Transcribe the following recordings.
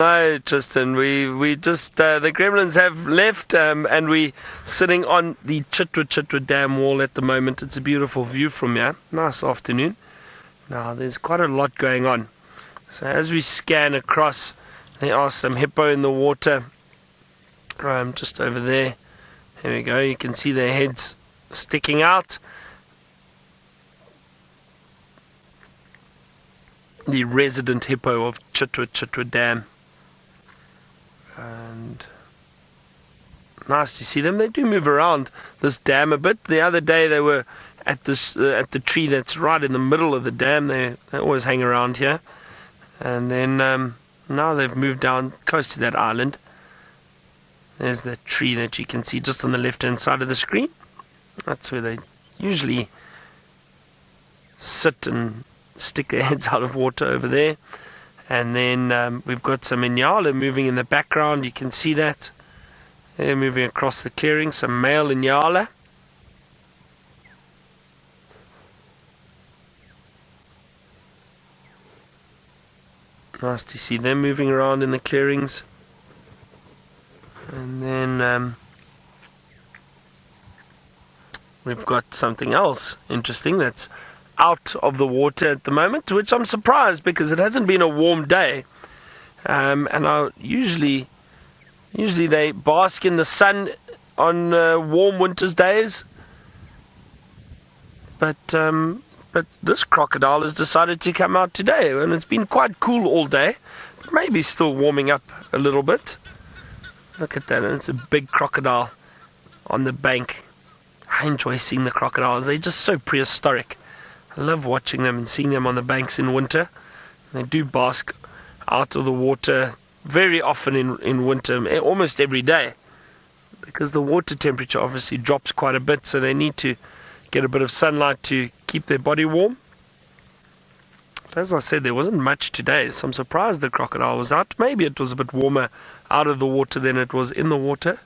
No, Tristan, we just, the gremlins have left, and we sitting on the Chitwa Dam wall at the moment. It's a beautiful view from here. Nice afternoon. Now, there's quite a lot going on. So as we scan across, there are some hippo in the water, just over there. There we go, you can see their heads sticking out. The resident hippo of Chitwa Dam. And nice to see them. They do move around this dam a bit. The other day they were at this at the tree that's right in the middle of the dam. They always hang around here. And then now they've moved down close to that island. There's the tree that you can see just on the left-hand side of the screen. That's where they usually sit and stick their heads out of water over there. And then we've got some Nyala moving in the background. You can see that. They're moving across the clearing. Some male Nyala. Nice to see them moving around in the clearings. And then we've got something else interesting that's out of the water at the moment, which I'm surprised because it hasn't been a warm day, and usually they bask in the sun on warm winter's days, but this crocodile has decided to come out today, and it's been quite cool all day, maybe still warming up a little bit. Look at that, and it's a big crocodile on the bank. I enjoy seeing the crocodiles. They're just so prehistoric. I love watching them and seeing them on the banks in winter. They do bask out of the water very often in winter, almost every day, because the water temperature obviously drops quite a bit, so they need to get a bit of sunlight to keep their body warm. But as I said, there wasn't much today, so I'm surprised the crocodile was out. Maybe it was a bit warmer out of the water than it was in the water.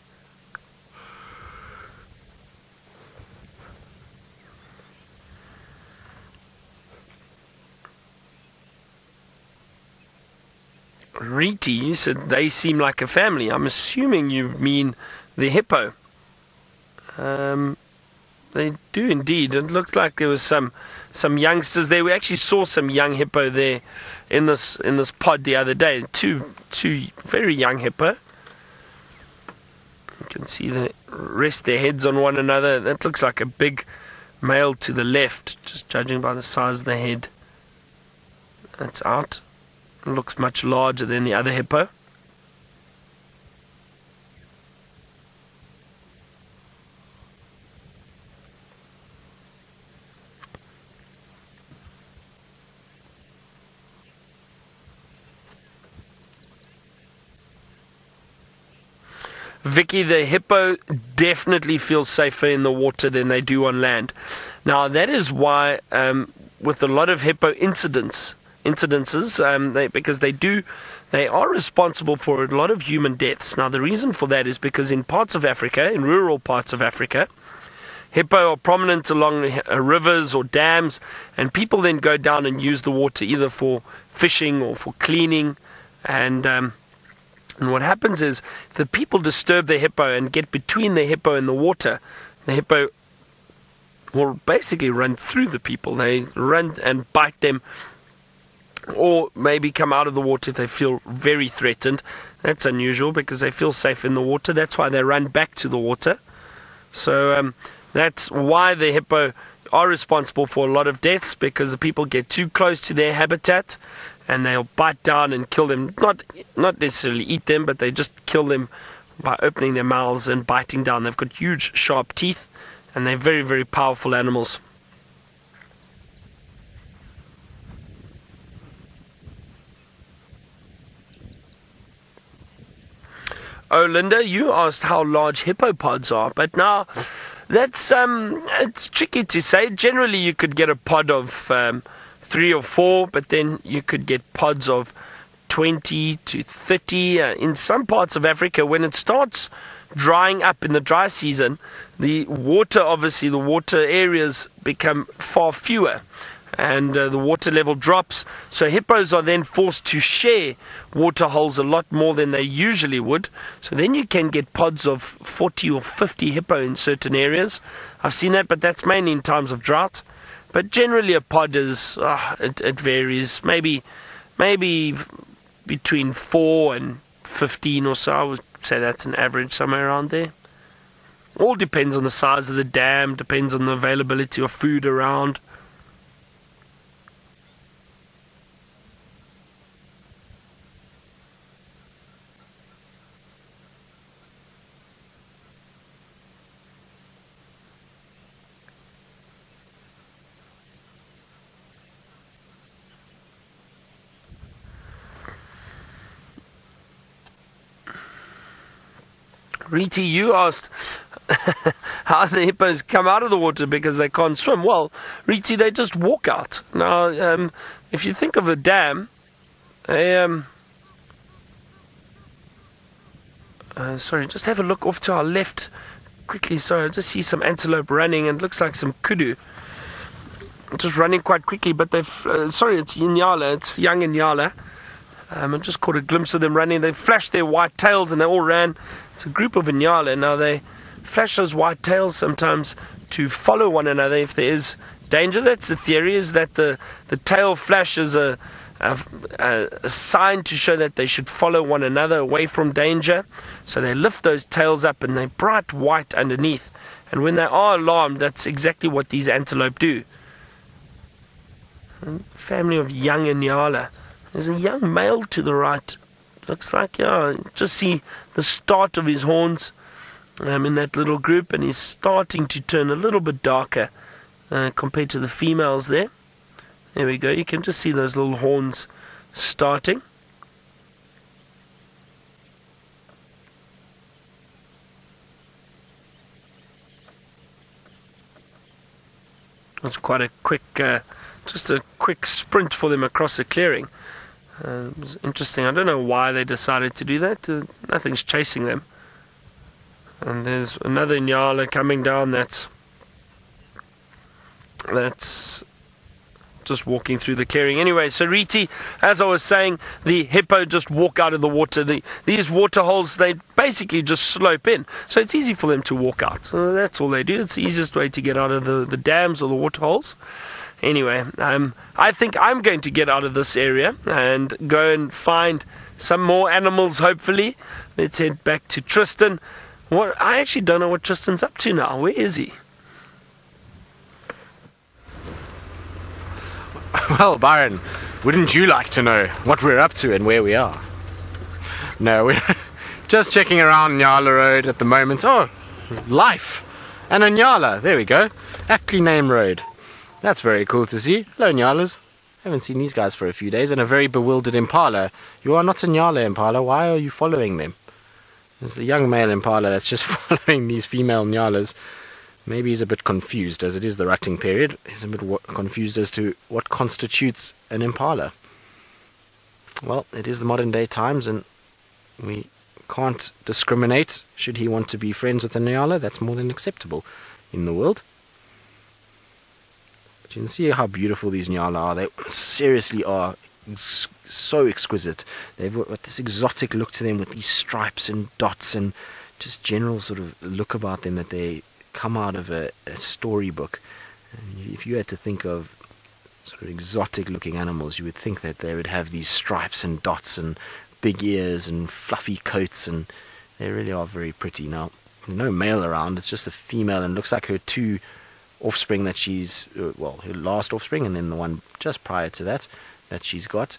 Riti, you said they seem like a family. I'm assuming you mean the hippo. They do indeed. It looked like there was some youngsters there. We actually saw some young hippo there in this pod the other day. Two very young hippo. You can see they rest their heads on one another. That looks like a big male to the left, just judging by the size of the head. That's out. It looks much larger than the other hippo. Vicky, the hippo definitely feels safer in the water than they do on land. Now, that is why, with a lot of hippo incidences, because they are responsible for a lot of human deaths. Now, the reason for that is because in parts of Africa, in rural parts of Africa, hippo are prominent along rivers or dams, and people then go down and use the water either for fishing or for cleaning, and what happens is, if the people disturb the hippo and get between the hippo and the water, the hippo will basically run through the people. They run and bite them, or maybe come out of the water if they feel very threatened. That's unusual because they feel safe in the water. That's why they run back to the water. So that's why the hippo are responsible for a lot of deaths, because the people get too close to their habitat and they'll bite down and kill them. Not necessarily eat them, but they just kill them by opening their mouths and biting down. They've got huge, sharp teeth, and they're very, very powerful animals. Oh, Linda, you asked how large hippopods are, but now that's it's tricky to say. Generally, you could get a pod of 3 or 4, but then you could get pods of 20 to 30. In some parts of Africa, when it starts drying up in the dry season, the water areas become far fewer. and the water level drops. So hippos are then forced to share water holes a lot more than they usually would. So then you can get pods of 40 or 50 hippo in certain areas. I've seen that, but that's mainly in times of drought. But generally a pod is, it varies, maybe between 4 and 15 or so. I would say that's an average, somewhere around there. All depends on the size of the dam, depends on the availability of food around. Riti, you asked how the hippos come out of the water because they can't swim. Well, Riti, they just walk out. Now, if you think of a dam, sorry, just have a look off to our left quickly. Sorry, I just see some antelope running, and it looks like some kudu. Just running quite quickly, but they've... sorry, it's Nyala. It's young Nyala. I just caught a glimpse of them running. They flashed their white tails and they all ran. It's a group of Nyala. Now they flash those white tails sometimes to follow one another if there is danger. That's the theory, is that the tail flash is a sign to show that they should follow one another away from danger. So they lift those tails up and they're bright white underneath. And when they are alarmed, that's exactly what these antelope do. Family of young Nyala. There's a young male to the right. Looks like, just see the start of his horns in that little group, and he's starting to turn a little bit darker compared to the females there. There we go. You can just see those little horns starting. It's quite a quick, just a quick sprint for them across the clearing. It was interesting. I don't know why they decided to do that. Nothing's chasing them. And there's another Nyala coming down that's just walking through the clearing. Anyway, so Riti, as I was saying, the hippo just walk out of the water. These water holes, they basically just slope in. So it's easy for them to walk out. So that's all they do. It's the easiest way to get out of the dams or the water holes. Anyway, I think I'm going to get out of this area and go and find some more animals, hopefully. Let's head back to Tristan. I actually don't know what Tristan's up to now. Where is he? Well, Byron, wouldn't you like to know what we're up to and where we are? No, we're just checking around Nyala Road at the moment. Oh, life. And a Nyala, there we go. Aptly named road. That's very cool to see. Hello, Nyalas. Haven't seen these guys for a few days. And a very bewildered Impala. You are not a Nyala Impala. Why are you following them? There's a young male Impala that's just following these female Nyalas. Maybe he's a bit confused, as it is the rutting period. He's a bit confused as to what constitutes an Impala. Well, it is the modern day times, and we can't discriminate. Should he want to be friends with a Nyala, that's more than acceptable in the world. You can see how beautiful these Nyala are. They seriously are so exquisite. They've got this exotic look to them with these stripes and dots and just general sort of look about them that they come out of a storybook. And if you had to think of sort of exotic looking animals, you would think that they would have these stripes and dots and big ears and fluffy coats, and they really are very pretty. Now, no male around, it's just a female, and looks like her two offspring that she's, well, her last offspring, and then the one just prior to that she's got,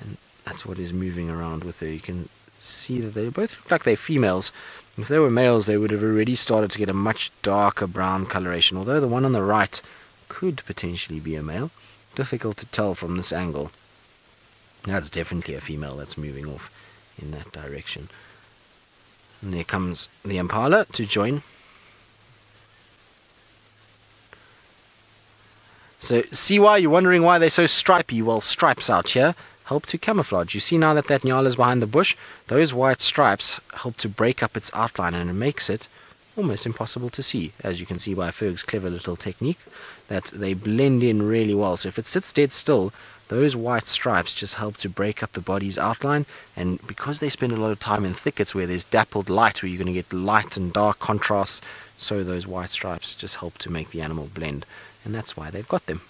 and that's what is moving around with her. You can see that they both look like they're females. If they were males, they would have already started to get a much darker brown coloration, although the one on the right could potentially be a male. Difficult to tell from this angle. That's definitely a female that's moving off in that direction. And there comes the Impala to join. So, see why you're wondering why they're so stripy? Well, stripes out here help to camouflage. You see now that Nyala is behind the bush, those white stripes help to break up its outline, and it makes it almost impossible to see, as you can see by Ferg's clever little technique, that they blend in really well. So if it sits dead still, those white stripes just help to break up the body's outline, and because they spend a lot of time in thickets where there's dappled light, where you're going to get light and dark contrasts, so those white stripes just help to make the animal blend, and that's why they've got them.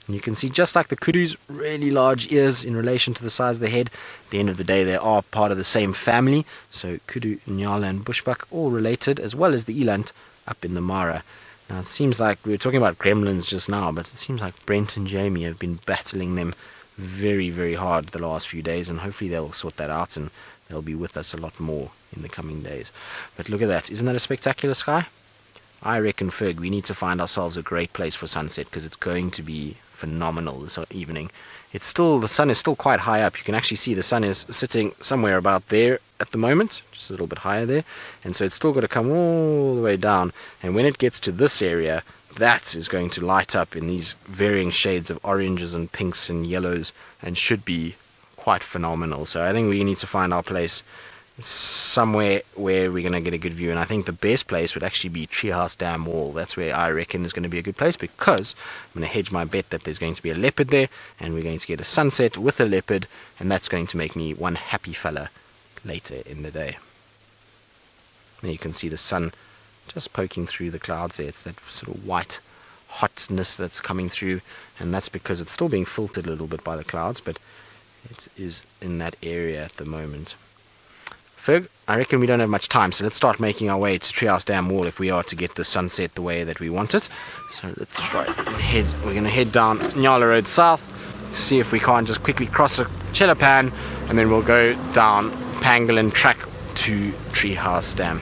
And you can see, just like the kudus, really large ears in relation to the size of the head. At the end of the day, they are part of the same family, so kudu, nyala and bushbuck, all related, as well as the eland up in the Mara. Now it seems like we were talking about gremlins just now, but it seems like Brent and Jamie have been battling them very, very hard the last few days, and hopefully they'll sort that out and they'll be with us a lot more in the coming days. But look at that. Isn't that a spectacular sky? I reckon, Ferg, we need to find ourselves a great place for sunset, because it's going to be phenomenal this evening. The sun is still quite high up. You can actually see the sun is sitting somewhere about there at the moment, just a little bit higher there, and so it's still got to come all the way down, and when it gets to this area, that is going to light up in these varying shades of oranges and pinks and yellows, and should be quite phenomenal. So I think we need to find our place somewhere where we're going to get a good view, and I think the best place would actually be Treehouse Dam Wall. That's where I reckon is going to be a good place, because I'm going to hedge my bet that there's going to be a leopard there, and we're going to get a sunset with a leopard, and that's going to make me one happy fella later in the day. There you can see the sun just poking through the clouds there. It's that sort of white hotness that's coming through, and that's because it's still being filtered a little bit by the clouds, but it is in that area at the moment. Ferg, I reckon we don't have much time, so let's start making our way to Treehouse Dam Wall if we are to get the sunset the way that we want it. So let's try head. We're going to head down Nyala Road South, see if we can't just quickly cross a Chelapan, and then we'll go down Pangolin Track to Treehouse Dam.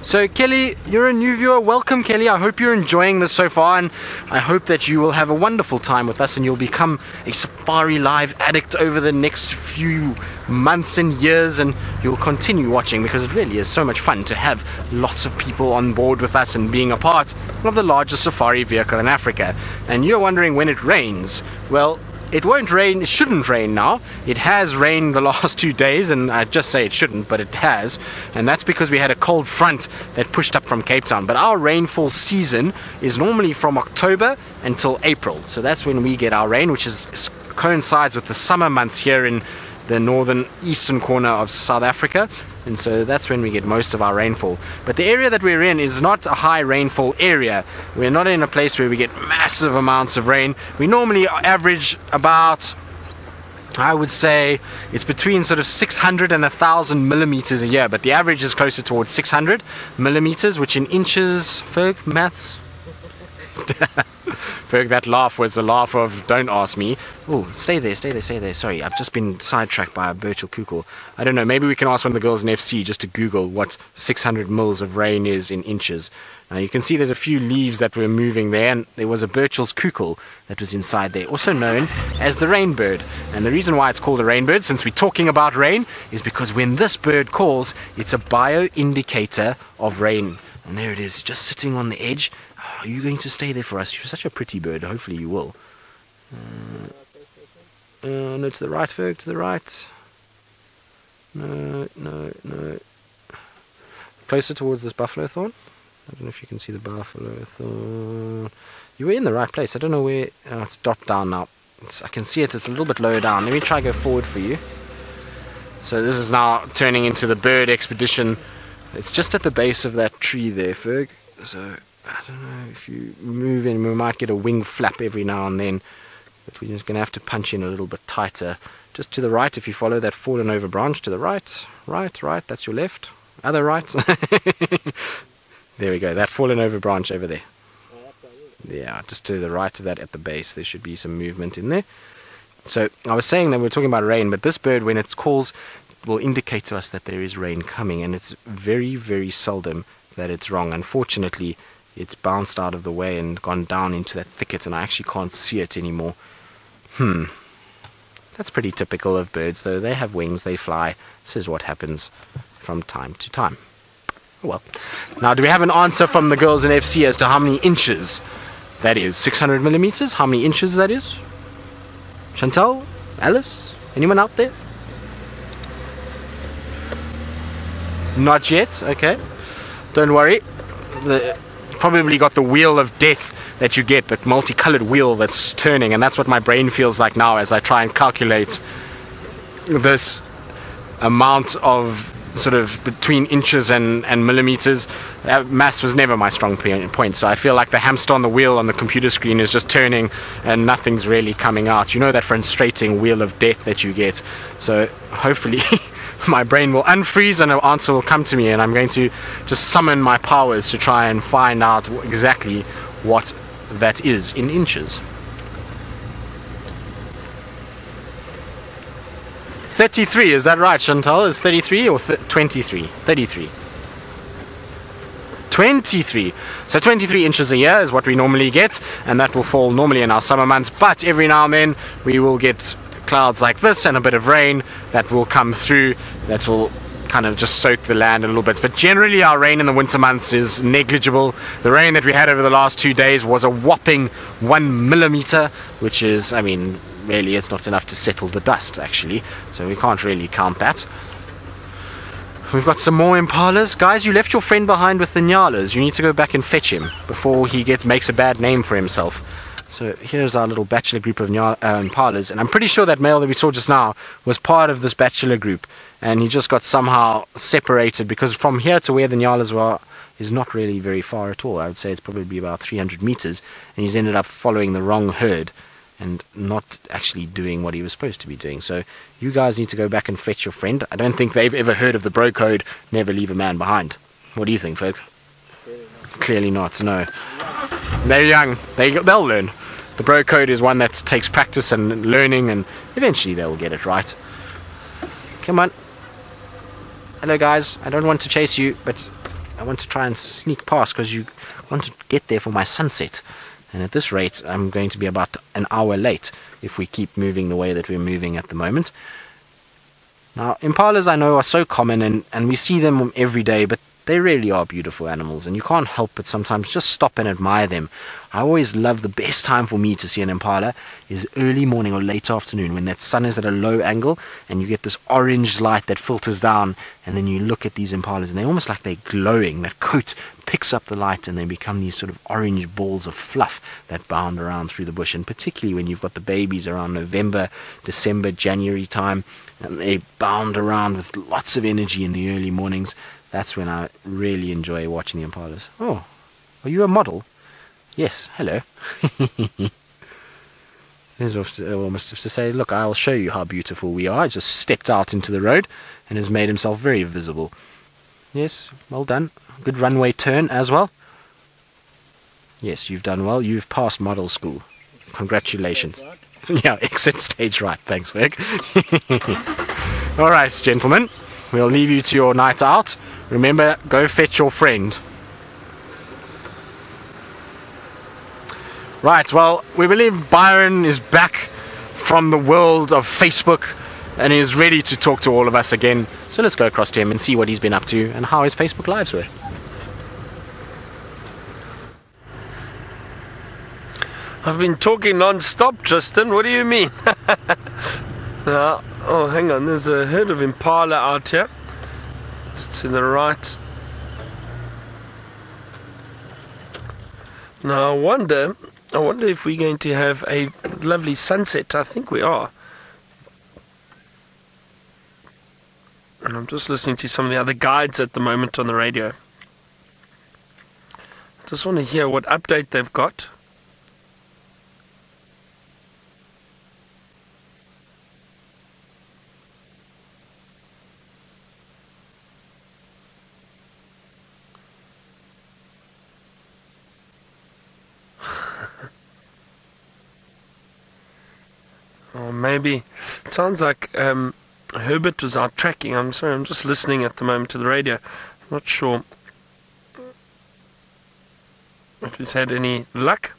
So Kelly, you're a new viewer. Welcome, Kelly. I hope you're enjoying this so far, and I hope that you will have a wonderful time with us and you'll become a Safari Live addict over the next few months and years, and you'll continue watching, because it really is so much fun to have lots of people on board with us and being a part of the largest safari vehicle in Africa. And you're wondering when it rains. Well, it won't rain, it shouldn't rain now. It has rained the last 2 days, and I just say it shouldn't, but it has. And that's because we had a cold front that pushed up from Cape Town. But our rainfall season is normally from October until April. So that's when we get our rain, which coincides with the summer months here in the northern eastern corner of South Africa. And so that's when we get most of our rainfall. But the area that we're in is not a high rainfall area. We're not in a place where we get massive amounts of rain. We normally average about, I would say, it's between sort of 600 and 1,000 millimeters a year, but the average is closer towards 600 millimeters, which in inches, Ferg, maths? Ferg, that laugh was a laugh of don't ask me. Oh, stay there. Sorry, I've just been sidetracked by a virtual kukul. I don't know, maybe we can ask one of the girls in FC just to Google what 600 mils of rain is in inches. Now you can see there's a few leaves that were moving there, and there was a Birchel's kukul that was inside there, also known as the rainbird. And the reason why it's called a rainbird, since we're talking about rain, is because when this bird calls, it's a bio-indicator of rain. And there it is, just sitting on the edge. Are you going to stay there for us? You're such a pretty bird. Hopefully you will. No, to the right, Ferg, to the right. No. Closer towards this buffalo thorn. I don't know if you can see the buffalo thorn. You were in the right place. I don't know where. Oh, it's dropped down now. I can see it. It's a little bit lower down. Let me try go forward for you. So this is now turning into the bird expedition. It's just at the base of that tree there, Ferg. So I don't know if you move in, we might get a wing flap every now and then, but we're just going to have to punch in a little bit tighter. Just to the right, if you follow that fallen over branch, to the right, that's your left, other right. There we go, that fallen over branch over there. Yeah, just to the right of that at the base, there should be some movement in there. So I was saying that we're talking about rain, but this bird, when it calls, will indicate to us that there is rain coming, and it's very, very seldom that it's wrong. Unfortunately, it's bounced out of the way and gone down into that thicket, and I actually can't see it anymore. That's pretty typical of birds, though. They have wings, they fly. This is what happens from time to time. Oh well. Now, do we have an answer from the girls in FC as to how many inches that is? 600 millimeters? How many inches that is? Chantal? Alice? Anyone out there? Not yet. Okay. Don't worry. Probably got the wheel of death that you get, that multicolored wheel that's turning, and that's what my brain feels like now as I try and calculate this amount of sort of between inches and millimeters. Maths was never my strong point, so I feel like the hamster on the wheel on the computer screen is just turning and nothing's really coming out. You know, that frustrating wheel of death that you get. So hopefully my brain will unfreeze and an answer will come to me, and I'm going to just summon my powers to try and find out exactly what that is in inches. 33, is that right, Chantal? Is 33 or 23? 33. 23. So 23 inches a year is what we normally get, and that will fall normally in our summer months, but every now and then we will get clouds like this and a bit of rain that will come through, that will kind of just soak the land a little bit. But generally our rain in the winter months is negligible. The rain that we had over the last 2 days was a whopping 1 millimeter, which is, I mean, really it's not enough to settle the dust actually, so we can't really count that. We've got some more impalas. Guys, you left your friend behind with the nyalas. You need to go back and fetch him before he makes a bad name for himself. So here's our little bachelor group of impalas, and I'm pretty sure that male that we saw just now was part of this bachelor group, and he just got somehow separated, because from here to where the nyalas were is not really very far at all. I would say it's probably about 300 meters, and he's ended up following the wrong herd and not actually doing what he was supposed to be doing. So you guys need to go back and fetch your friend. I don't think they've ever heard of the bro code, never leave a man behind. What do you think, folk? Clearly not, no. They're young. They'll learn. The bro code is one that takes practice and learning, and eventually they'll get it right. Come on. Hello, guys. I don't want to chase you, but I want to try and sneak past because you want to get there for my sunset. And at this rate, I'm going to be about an hour late if we keep moving the way that we're moving at the moment. Now, impalas I know are so common, and we see them every day, but they really are beautiful animals, and you can't help but sometimes just stop and admire them. I always love, the best time for me to see an impala is early morning or late afternoon, when that sun is at a low angle and you get this orange light that filters down, and then you look at these impalas and they're almost like they're glowing. That coat picks up the light and they become these sort of orange balls of fluff that bound around through the bush. And particularly when you've got the babies around November, December, January time, and they bound around with lots of energy in the early mornings, that's when I really enjoy watching the impalas. Oh, are you a model? Yes, hello. He's almost have to say, look, I'll show you how beautiful we are. I just stepped out into the road and has made himself very visible. Yes, well done. Good runway turn as well. Yes, you've done well. You've passed model school. Congratulations. Yeah, exit stage right. Thanks, Vic. All right, gentlemen. We'll leave you to your night out. Remember, go fetch your friend. Right, well, we believe Byron is back from the world of Facebook and is ready to talk to all of us again. So let's go across to him and see what he's been up to and how his Facebook Lives were. I've been talking non-stop, Tristan. What do you mean? Oh, hang on. There's a herd of impala out here. It's to the right. Now, I wonder if we're going to have a lovely sunset. I think we are. And I'm just listening to some of the other guides at the moment on the radio. I just want to hear what update they've got. Or maybe it sounds like Herbert was out tracking. I'm sorry, I'm just listening at the moment to the radio. I'm not sure if he's had any luck.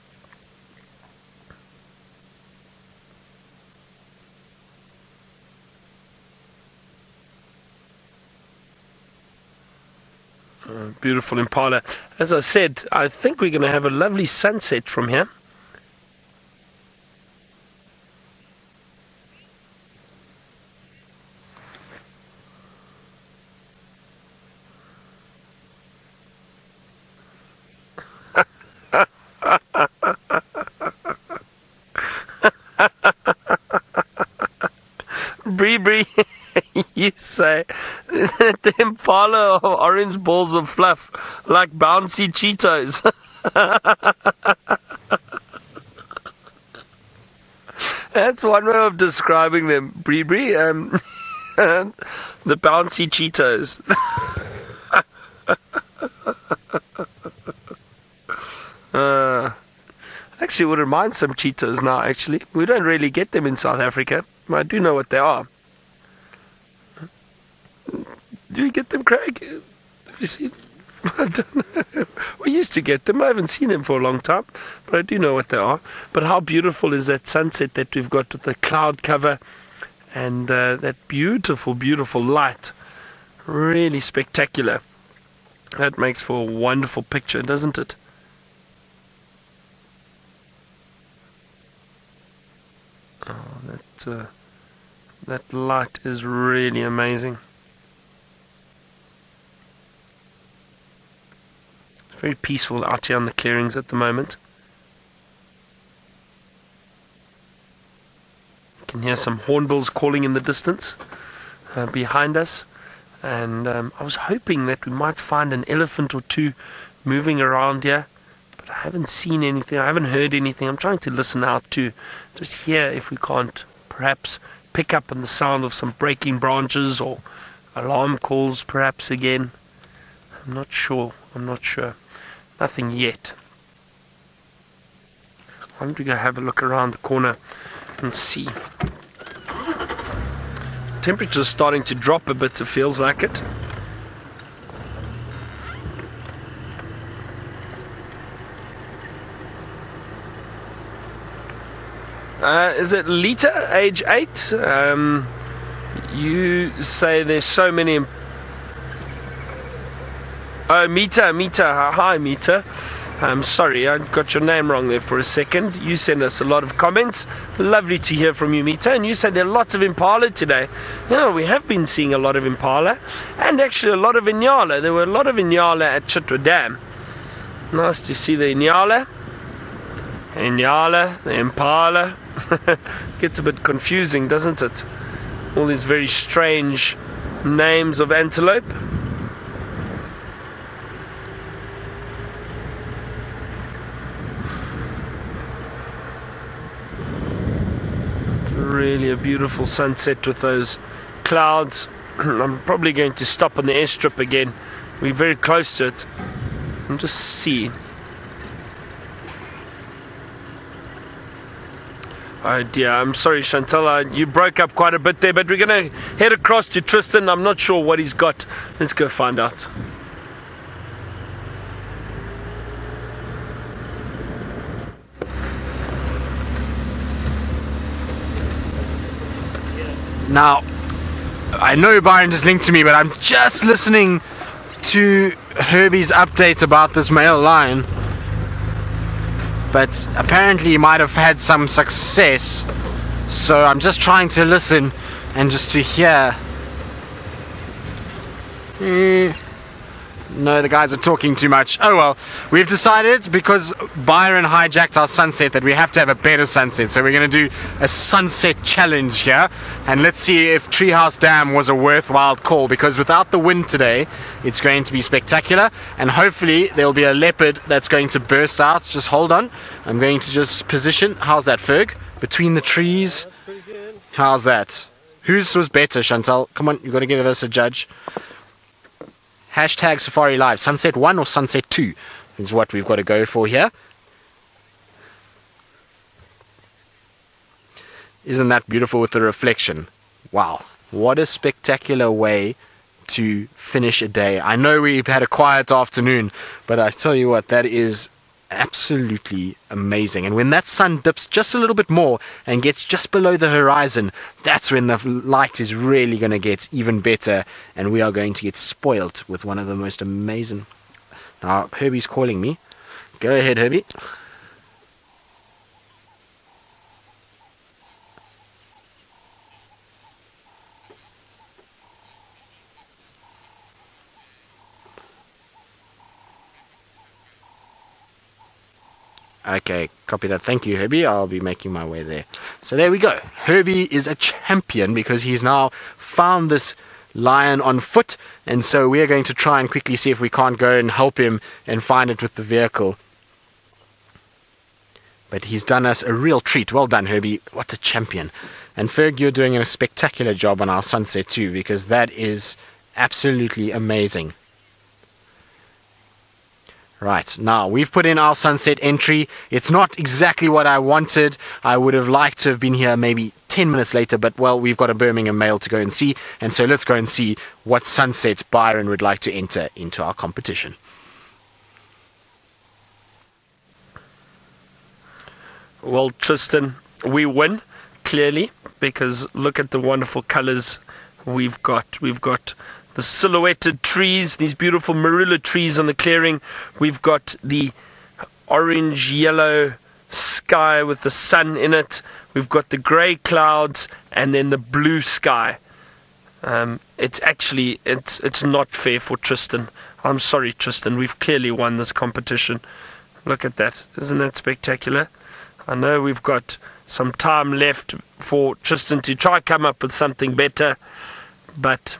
Beautiful impala. As I said, I think we're going to have a lovely sunset from here. Bree, you say that the impala are orange balls of fluff like bouncy Cheetos. That's one way of describing them, Bree. The bouncy Cheetos. Actually, wouldn't mind some Cheetos now, actually. We don't really get them in South Africa. I do know what they are. Do you get them, Craig? Have you seen? I don't know. We used to get them. I haven't seen them for a long time, but I do know what they are. But how beautiful is that sunset that we've got with the cloud cover and that beautiful, beautiful light. Really spectacular. That makes for a wonderful picture, doesn't it? Oh, that light is really amazing. It's very peaceful out here on the clearings at the moment. You can hear some hornbills calling in the distance behind us. And I was hoping that we might find an elephant or two moving around here, but I haven't seen anything. I haven't heard anything. I'm trying to listen out to just hear if we can't perhaps pick up on the sound of some breaking branches or alarm calls perhaps again. I'm not sure. Nothing yet. Why don't we go have a look around the corner and see. Temperature's starting to drop a bit, it feels like it. Is it Lita, age 8? You say there's so many... Oh, Mita. Hi, Mita. I'm sorry, I got your name wrong there for a second. You send us a lot of comments. Lovely to hear from you, Mita. And you said there are lots of impala today. Yeah, we have been seeing a lot of impala. And actually a lot of Nyala. There were a lot of Nyala at Chitwa Dam. Nice to see the Nyala. The impala. Gets a bit confusing, doesn't it? All these very strange names of antelope. Really a beautiful sunset with those clouds. I'm probably going to stop on the airstrip again. We're very close to it. And just see. Oh dear, I'm sorry Chantal, you broke up quite a bit there, but we're going to head across to Tristan. I'm not sure what he's got. Let's go find out. Now, I know Byron just linked to me, but I'm just listening to Herbie's update about this male lion. But apparently he might have had some success, so I'm just trying to listen and just to hear. No, the guys are talking too much. Oh well, we've decided, because Byron hijacked our sunset, that we have to have a better sunset. So we're going to do a sunset challenge here, and let's see if Treehouse Dam was a worthwhile call, because without the wind today, it's going to be spectacular, and hopefully there'll be a leopard that's going to burst out. Just hold on. I'm going to just position. How's that, Ferg? Between the trees. How's that? Whose was better, Chantal? Come on, you've got to give us a judge. Hashtag Safari Live, Sunset 1 or Sunset 2 is what we've got to go for here. Isn't that beautiful with the reflection? Wow, what a spectacular way to finish a day. I know we've had a quiet afternoon, but I tell you what, that is absolutely amazing. And when that sun dips just a little bit more and gets just below the horizon, that's when the light is really going to get even better, and we are going to get spoilt with one of the most amazing... Now Herbie's calling me. Go ahead, Herbie. Okay, copy that. Thank you, Herbie. I'll be making my way there. So there we go. Herbie is a champion because he's now found this lion on foot, and so we are going to try and quickly see if we can't go and help him and find it with the vehicle. But he's done us a real treat. Well done, Herbie. What a champion. And Ferg, you're doing a spectacular job on our sunset too, because that is absolutely amazing. Right, now we've put in our sunset entry. It's not exactly what I wanted. I would have liked to have been here maybe 10 minutes later, but well, we've got a Birmingham mail to go and see, and so let's go and see what sunset Byron would like to enter into our competition. Well, Tristan, we win, clearly, because look at the wonderful colours we've got. We've got the silhouetted trees, these beautiful marula trees on the clearing. We've got the orange-yellow sky with the sun in it. We've got the grey clouds and then the blue sky. It's not fair for Tristan. I'm sorry, Tristan. We've clearly won this competition. Look at that. Isn't that spectacular? I know we've got some time left for Tristan to try come up with something better, but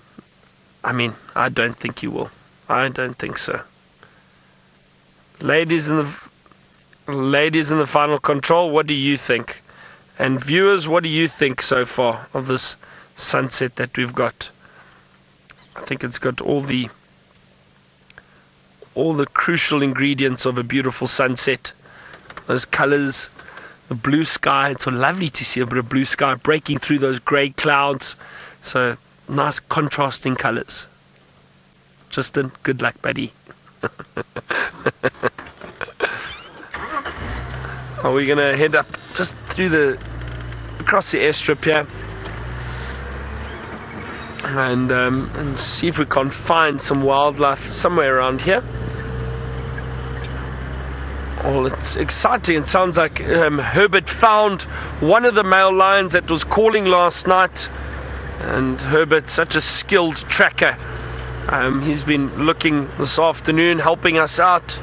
I mean, I don't think he will. I don't think so. Ladies in the final control, what do you think? And viewers, what do you think so far of this sunset that we've got? I think it's got all the crucial ingredients of a beautiful sunset. Those colours, the blue sky. It's so lovely to see a bit of blue sky breaking through those grey clouds. So nice contrasting colours. Justin, good luck, buddy. Are we going to head up just across the airstrip here and see if we can find some wildlife somewhere around here? Well, it's exciting. It sounds like Herbert found one of the male lions that was calling last night. And Herbert's such a skilled tracker. He's been looking this afternoon, helping us out.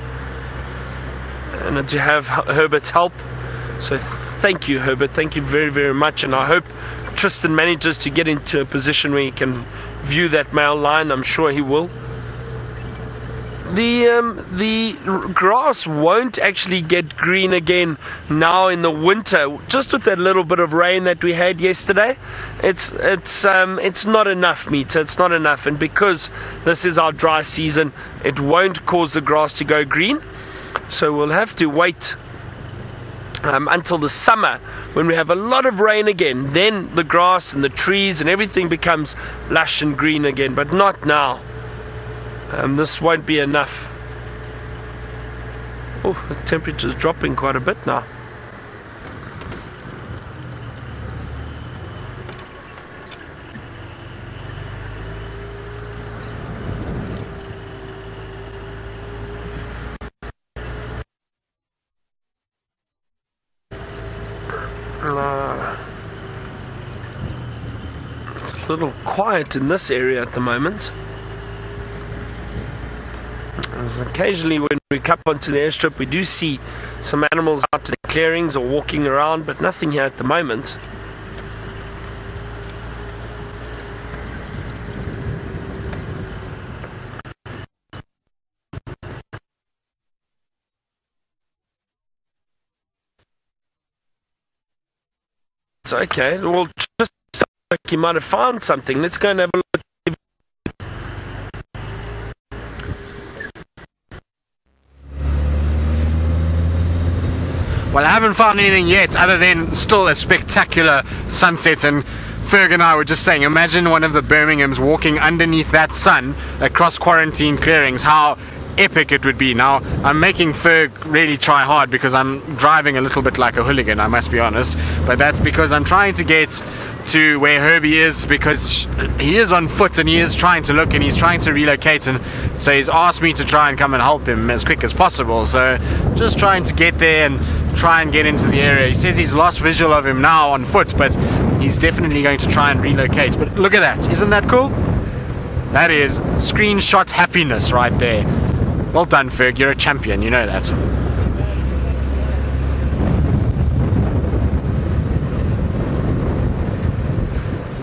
And to have Herbert's help. So thank you, Herbert. Thank you very, very much. And I hope Tristan manages to get into a position where he can view that male lion. I'm sure he will. The grass won't actually get green again now in the winter. Just with that little bit of rain that we had yesterday, it's not enough, Meter. It's not enough, and because this is our dry season, it won't cause the grass to go green. So we'll have to wait until the summer when we have a lot of rain again. Then the grass and the trees and everything becomes lush and green again, but not now. This won't be enough. Oh, the temperature's dropping quite a bit now. It's a little quiet in this area at the moment. As occasionally when we come onto the airstrip, we do see some animals out in the clearings or walking around, but nothing here at the moment. It's okay. Well, just like you might have found something. Let's go and have a look. Well, I haven't found anything yet other than still a spectacular sunset, and Ferg and I were just saying, imagine one of the Birminghams walking underneath that sun across quarantine clearings, how epic it would be. Now, I'm making Ferg really try hard because I'm driving a little bit like a hooligan, I must be honest, but that's because I'm trying to get to where Herbie is, because he is on foot and he is trying to look and he's trying to relocate, and so he's asked me to try and come and help him as quick as possible. So just trying to get there and try and get into the area. He says he's lost visual of him now on foot, but he's definitely going to try and relocate. But look at that, isn't that cool? That is screenshot happiness right there. Well done, Ferg, you're a champion, you know that.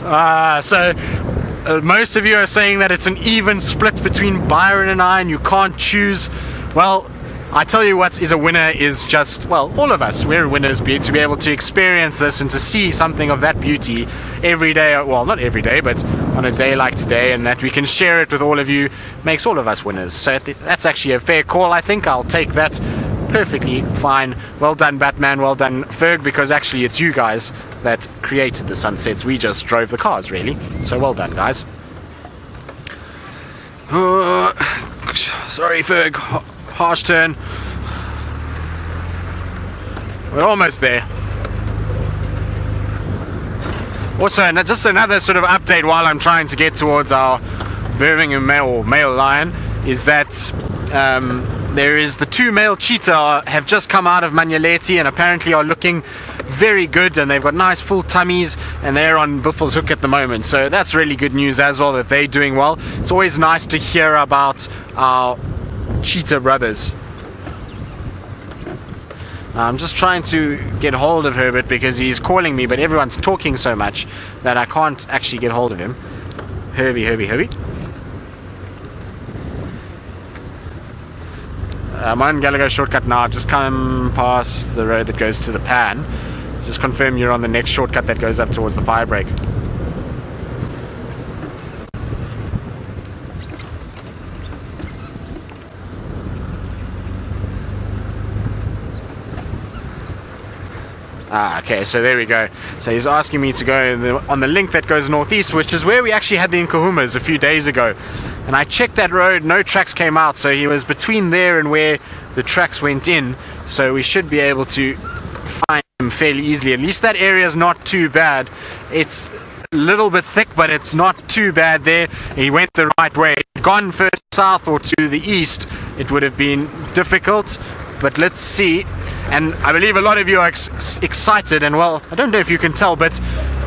Most of you are saying that it's an even split between Byron and I, and you can't choose. Well, I tell you what is a winner is just, well, all of us, we're winners to be able to experience this and to see something of that beauty every day. Well, not every day, but on a day like today, and that we can share it with all of you makes all of us winners. So that's actually a fair call. I think I'll take that perfectly fine. Well done, Batman. Well done, Ferg, because actually it's you guys that created the sunsets. We just drove the cars, really. So well done, guys. Sorry, Ferg. Harsh turn. We're almost there. Also, just another sort of update while I'm trying to get towards our Birmingham male lion is that there is the 2 male cheetah have just come out of Manyaleti and apparently are looking very good, and they've got nice full tummies, and they're on Buffel's Hook at the moment. So that's really good news as well, that they're doing well. It's always nice to hear about our cheetah brothers. Now, I'm just trying to get hold of Herbert because he's calling me, but everyone's talking so much that I can't actually get hold of him. Herbie. I'm on Gallagher shortcut now. I've just come past the road that goes to the pan. Just confirm you're on the next shortcut that goes up towards the fire break. Okay, so there we go. So he's asking me to go on the link that goes northeast, which is where we actually had the Nkahumas a few days ago. And I checked that road, no tracks came out, so he was between there and where the tracks went in. So we should be able to find him fairly easily. At least that area is not too bad. It's a little bit thick, but it's not too bad there. He went the right way. Gone first south or to the east, it would have been difficult. But let's see. And I believe a lot of you are excited, and well, I don't know if you can tell, but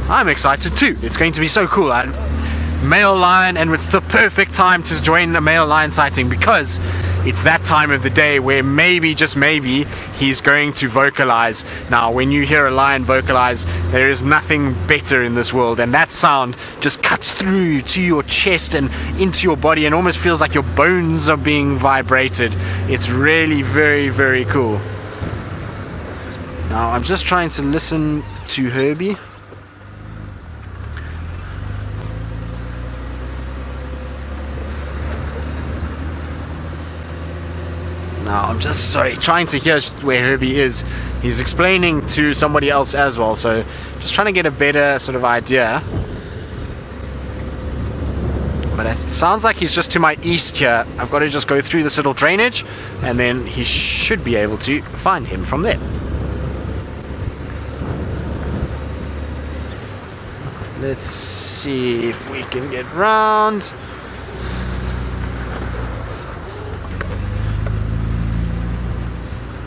I'm excited too. It's going to be so cool. Male lion, and it's the perfect time to join a male lion sighting because it's that time of the day where maybe, just maybe, he's going to vocalize. Now, when you hear a lion vocalize, there is nothing better in this world, and that sound just cuts through to your chest and into your body and almost feels like your bones are being vibrated. It's really very, very cool. Now, I'm just trying to listen to Herbie. Now, I'm just, trying to hear where Herbie is. He's explaining to somebody else as well, so just trying to get a better sort of idea. But it sounds like he's just to my east here. I've got to just go through this little drainage, and then he should be able to find him from there. Let's see if we can get round.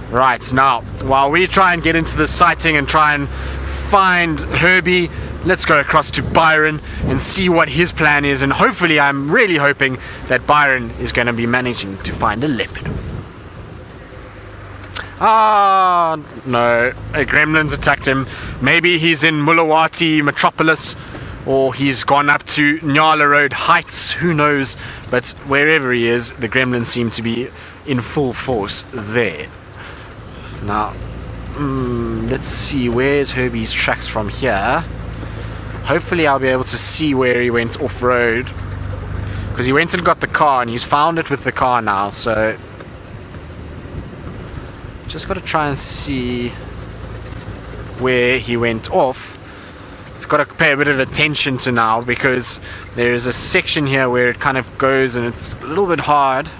Right, now, while we try and get into the sighting and try and find Herbie, let's go across to Byron and see what his plan is. And hopefully, I'm really hoping that Byron is going to be managing to find a leopard. Ah, no, a gremlin's attacked him. Maybe he's in Mulawati Metropolis, or he's gone up to Nyala Road Heights, who knows. But wherever he is, the gremlins seem to be in full force there. Now, let's see, where's Herbie's tracks from here? Hopefully I'll be able to see where he went off-road, because he went and got the car, and he's found it with the car now, so just got to try and see where he went off. It's got to pay a bit of attention to now, because there is a section here where it kind of goes and it's a little bit hard.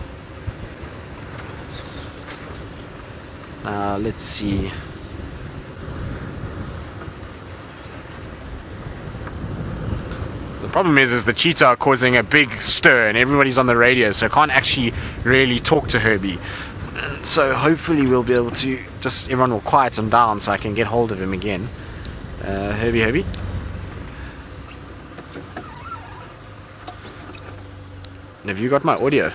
Now let's see. The problem is the cheetah are causing a big stir and everybody's on the radio, so I can't actually really talk to Herbie. So hopefully we'll be able to everyone will quiet him down so I can get hold of him again. Herbie. Have you got my audio?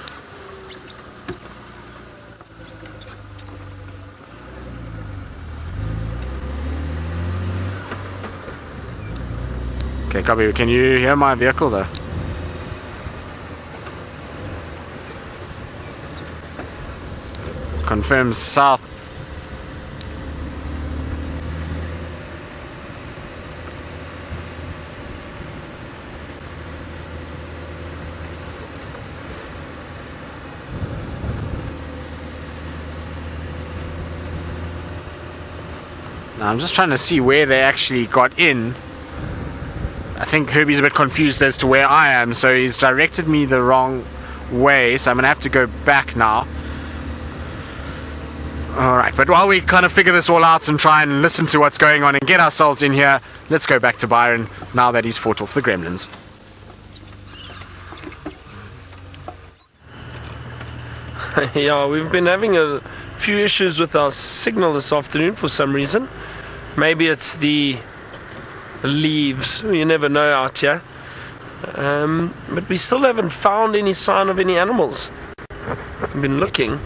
Okay, copy. Can you hear my vehicle though? Confirm south. Now I'm just trying to see where they actually got in. I think Herbie's a bit confused as to where I am, so he's directed me the wrong way, so I'm gonna have to go back now. Alright, but while we kind of figure this all out and try and listen to what's going on and get ourselves in here, let's go back to Byron now that he's fought off the gremlins. Yeah, we've been having a few issues with our signal this afternoon for some reason. Maybe it's the leaves, you never know out here. But we still haven't found any sign of any animals. I've been looking.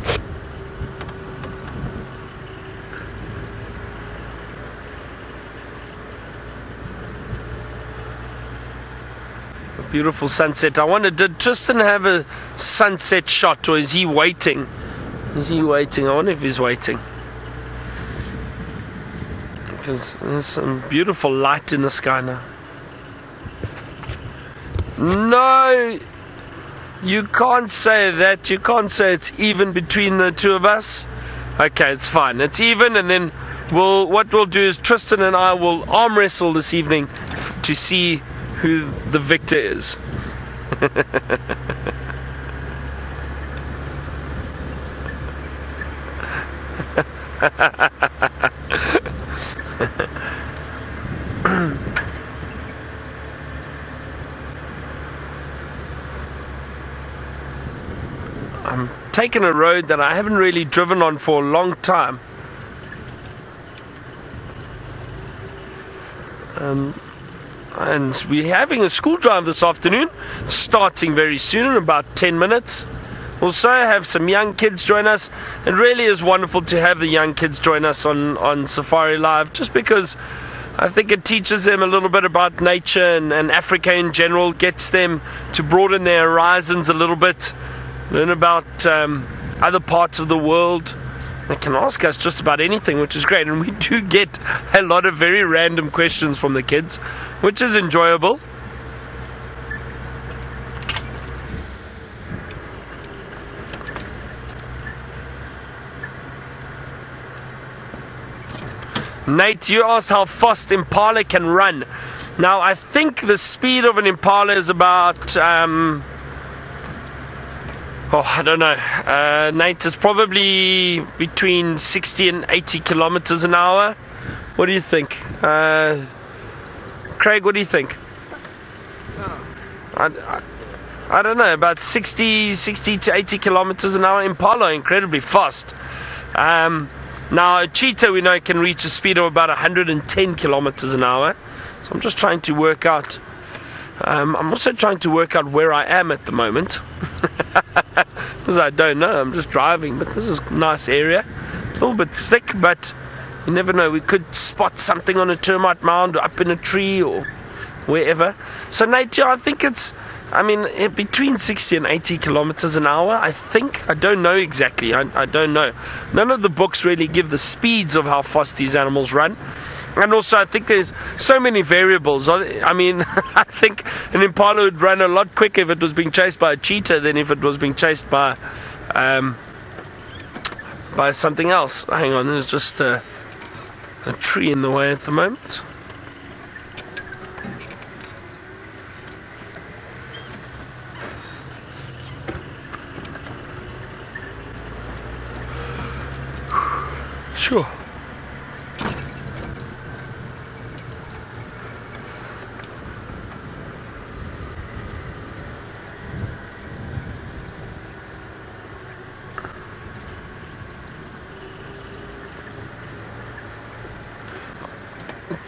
Beautiful sunset. I wonder, did Tristan have a sunset shot, or is he waiting? Is he waiting? I wonder if he's waiting. Because there's some beautiful light in the sky now. No! You can't say that. You can't say it's even between the two of us. Okay, it's fine. It's even, and then what we'll do is Tristan and I will arm wrestle this evening to see who the victor is. I'm taking a road that I haven't really driven on for a long time. And we're having a school drive this afternoon, starting very soon in about 10 minutes. Also have some young kids join us. It really is wonderful to have the young kids join us on Safari Live, just because I think it teaches them a little bit about nature and Africa in general, gets them to broaden their horizons a little bit, learn about other parts of the world. They can ask us just about anything, which is great, and we do get a lot of very random questions from the kids, which is enjoyable. Nate, you asked how fast Impala can run. Now, I think the speed of an Impala is about I don't know. Nate, it's probably between 60 and 80 kilometers an hour. What do you think? Craig, what do you think? I don't know, about 60 to 80 kilometers an hour. Impala, incredibly fast. Now, a cheetah, we know, can reach a speed of about 110 kilometers an hour. So I'm just trying to work out. I'm also trying to work out where I am at the moment. Because I don't know, I'm just driving. But this is a nice area. A little bit thick, but you never know. We could spot something on a termite mound or up in a tree or wherever. So, Nate, yeah, I think it's, between 60 and 80 kilometers an hour, I think. I don't know exactly. I don't know. None of the books really give the speeds of how fast these animals run. And also, I think there's so many variables. I think an Impala would run a lot quicker if it was being chased by a cheetah than if it was being chased by something else. Hang on, there's just a tree in the way at the moment. Sure.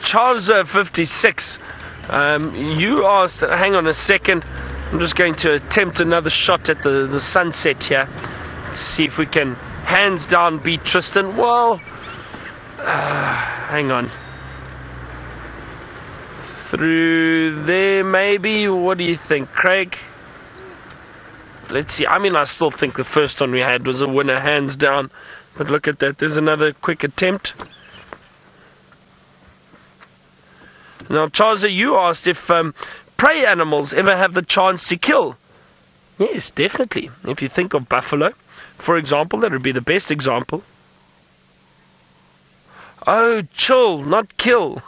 Charles 56, you asked, hang on a second, I'm just going to attempt another shot at the sunset here. Let's see if we can hands down beat Tristan. Well, hang on. through there maybe. What do you think, Craig? Let's see. I mean, I still think the first one we had was a winner, hands down. But look at that. There's another quick attempt. Now, Charles, you asked if prey animals ever have the chance to kill. Yes, definitely. If you think of buffalo, for example, that would be the best example. Oh, chill, not kill.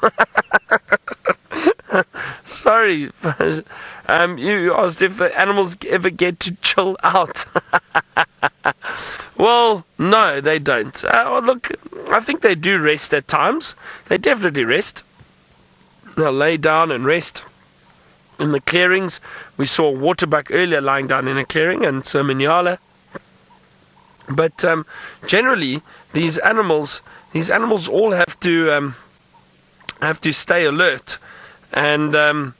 Sorry. You asked if animals ever get to chill out. Well, no, they don't. Look, I think they do rest at times. They definitely rest. They'll lay down and rest in the clearings. We saw a waterbuck earlier lying down in a clearing, and some Nyala. But generally, these animals all have to stay alert and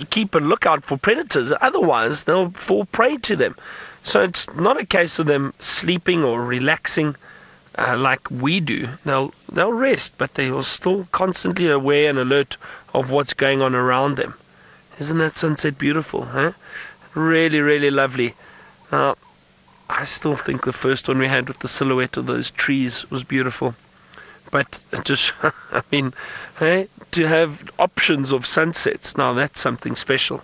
keep a lookout for predators. Otherwise, they'll fall prey to them. So it's not a case of them sleeping or relaxing like we do. They'll rest, but they are still constantly aware and alert of what's going on around them. Isn't that sunset beautiful, huh? Really, really lovely. I still think the first one we had with the silhouette of those trees was beautiful. But it just, I mean, hey, to have options of sunsets, now that's something special.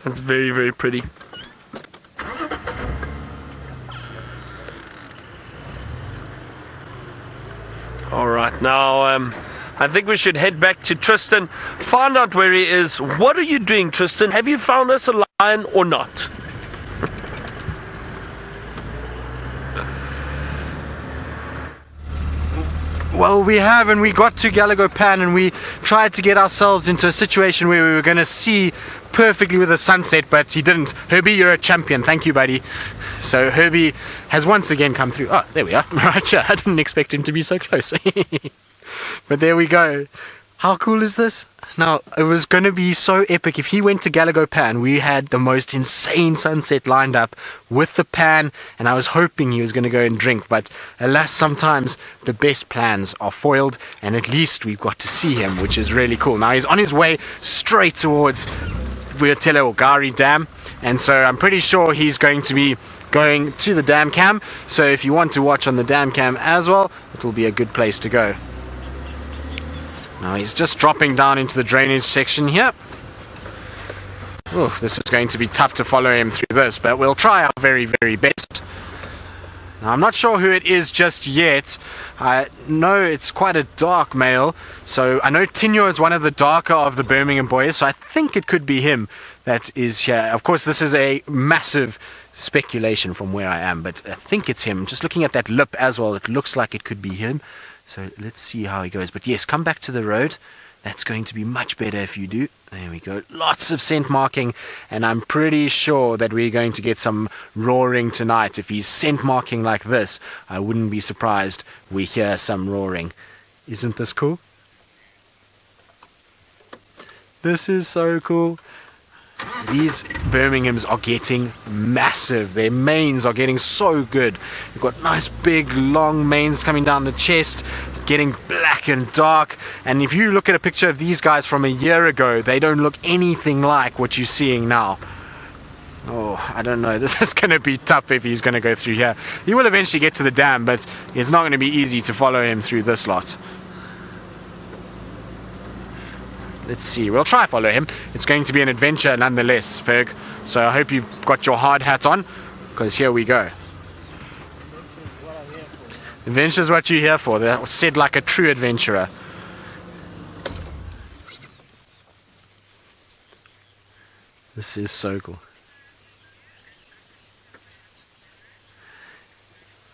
That's very, very pretty. All right, now I think we should head back to Tristan, find out where he is. What are you doing, Tristan? Have you found us a lion or not? Well, we have, and we got to Galago Pan, and we tried to get ourselves into a situation where we were going to see perfectly with the sunset, but he didn't. Herbie, you're a champion. Thank you, buddy. So Herbie has once again come through. Oh, there we are. Right, yeah, I didn't expect him to be so close. But there we go. How cool is this? Now, it was going to be so epic. If he went to Galago Pan, we had the most insane sunset lined up with the pan, and I was hoping he was going to go and drink. But alas, sometimes the best plans are foiled, and at least we've got to see him, which is really cool. Now, he's on his way straight towards Vuatela or Gari Dam, and so I'm pretty sure he's going to be going to the dam cam. So if you want to watch on the dam cam as well, it will be a good place to go. Now he's just dropping down into the drainage section here. Oh, this is going to be tough to follow him through this, but we'll try our very, very best. Now, I'm not sure who it is just yet. I know it's quite a dark male, so I know Tinyo is one of the darker of the Birmingham boys, so I think it could be him that is here. Of course, this is a massive speculation from where I am, but I think it's him. Just looking at that lip as well, it looks like it could be him. So let's see how he goes. But yes, come back to the road. That's going to be much better if you do. There we go. Lots of scent marking, and I'm pretty sure that we're going to get some roaring tonight. If he's scent marking like this, I wouldn't be surprised we hear some roaring. Isn't this cool? This is so cool. These Birminghams are getting massive. Their manes are getting so good. You've got nice big long manes coming down the chest, getting black and dark. And if you look at a picture of these guys from a year ago, they don't look anything like what you're seeing now. Oh, I don't know. This is going to be tough if he's going to go through here. He will eventually get to the dam, but it's not going to be easy to follow him through this lot. Let's see, we'll try follow him. It's going to be an adventure nonetheless, Ferg. So I hope you've got your hard hat on, because here we go. Adventure is what you're here for. That was said like a true adventurer. This is so cool.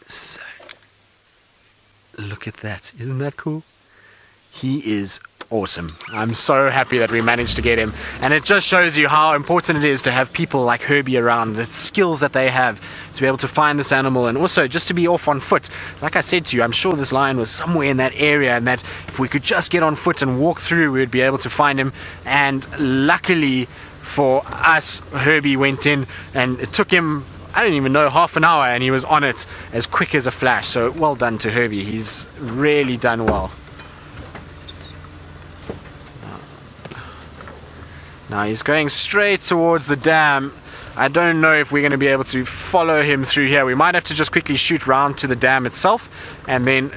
So, look at that. Isn't that cool? He is awesome. I'm so happy that we managed to get him, and it just shows you how important it is to have people like Herbie around, the skills that they have to be able to find this animal, and also just to be off on foot. Like I said to you, I'm sure this lion was somewhere in that area, and that if we could just get on foot and walk through, we would be able to find him. And luckily for us, Herbie went in, and it took him, I don't even know, half an hour, and he was on it as quick as a flash. So well done to Herbie. He's really done well. Now he's going straight towards the dam. I don't know if we're going to be able to follow him through here. We might have to just quickly shoot round to the dam itself and then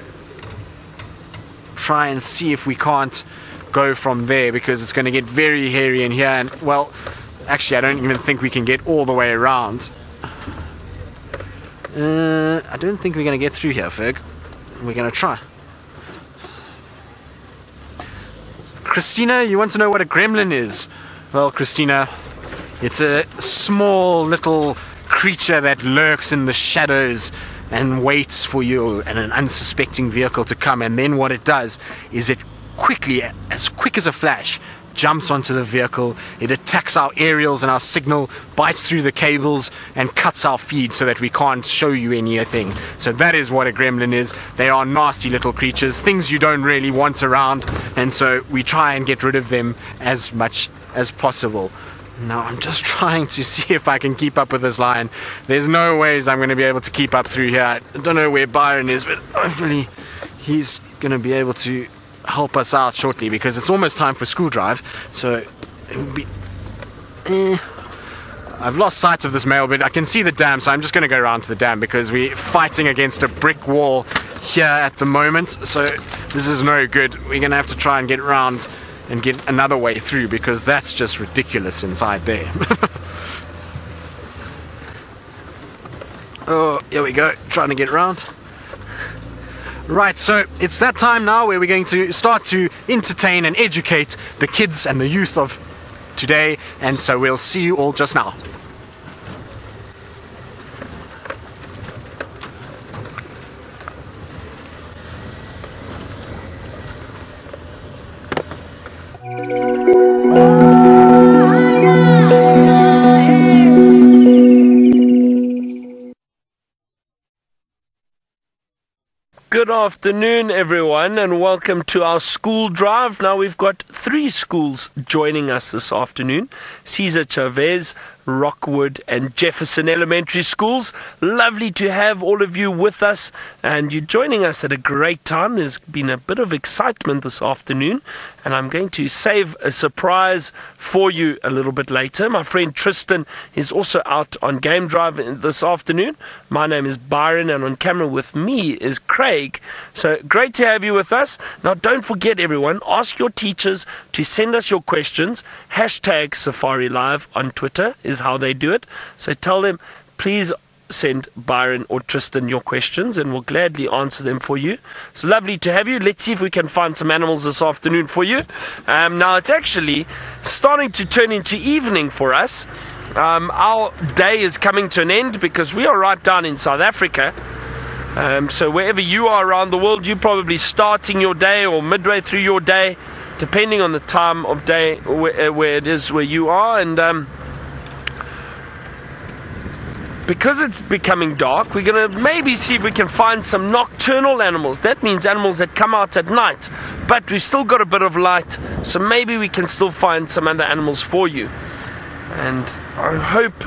try and see if we can't go from there, because it's going to get very hairy in here. And well, actually I don't even think we can get all the way around. I don't think we're going to get through here, Ferg. We're going to try. Christina, you want to know what a gremlin is? Well, Christina, it's a small little creature that lurks in the shadows and waits for you and an unsuspecting vehicle to come. And then what it does is it quickly, as quick as a flash, jumps onto the vehicle. It attacks our aerials and our signal, bites through the cables and cuts our feed so that we can't show you anything. So that is what a gremlin is. They are nasty little creatures, things you don't really want around, and so we try and get rid of them as much as possible. Now I'm just trying to see if I can keep up with this lion. There's no ways I'm going to be able to keep up through here. I don't know where Byron is, but hopefully he's going to be able to help us out shortly, because it's almost time for school drive. So it would be I've lost sight of this male, but I can see the dam, so I'm just going to go around to the dam, because we're fighting against a brick wall here at the moment. So this is no good. We're going to have to try and get around and get another way through, because that's just ridiculous inside there. Oh, here we go, trying to get around. Right, so it's that time now where we're going to start to entertain and educate the kids and the youth of today, and so we'll see you all just now. Good afternoon, everyone, and welcome to our school drive. Now we've got 3 schools joining us this afternoon: Cesar Chavez, Rockwood and Jefferson Elementary Schools. Lovely to have all of you with us, and you're joining us at a great time. There's been a bit of excitement this afternoon, and I'm going to save a surprise for you a little bit later. My friend Tristan is also out on game drive this afternoon. My name is Byron, and on camera with me is Craig. So great to have you with us. Now don't forget, everyone, ask your teachers to send us your questions. Hashtag Safari Live on Twitter is how they do it. So tell them, please send Byron or Tristan your questions, and we'll gladly answer them for you. It's lovely to have you. Let's see if we can find some animals this afternoon for you. Now it's actually starting to turn into evening for us. Our day is coming to an end because we are right down in South Africa. So wherever you are around the world, you're probably starting your day or midway through your day, depending on the time of day where it is where you are. And because it's becoming dark, we're going to maybe see if we can find some nocturnal animals. That means animals that come out at night, but we've still got a bit of light, so maybe we can still find some other animals for you. And I hope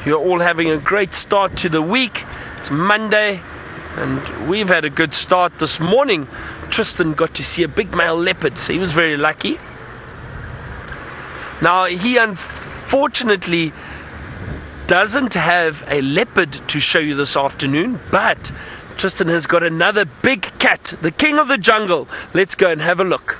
you're all having a great start to the week. It's Monday, and we've had a good start this morning. Tristan got to see a big male leopard, so he was very lucky. Now, he unfortunately doesn't have a leopard to show you this afternoon, but Tristan has got another big cat, the king of the jungle. Let's go and have a look.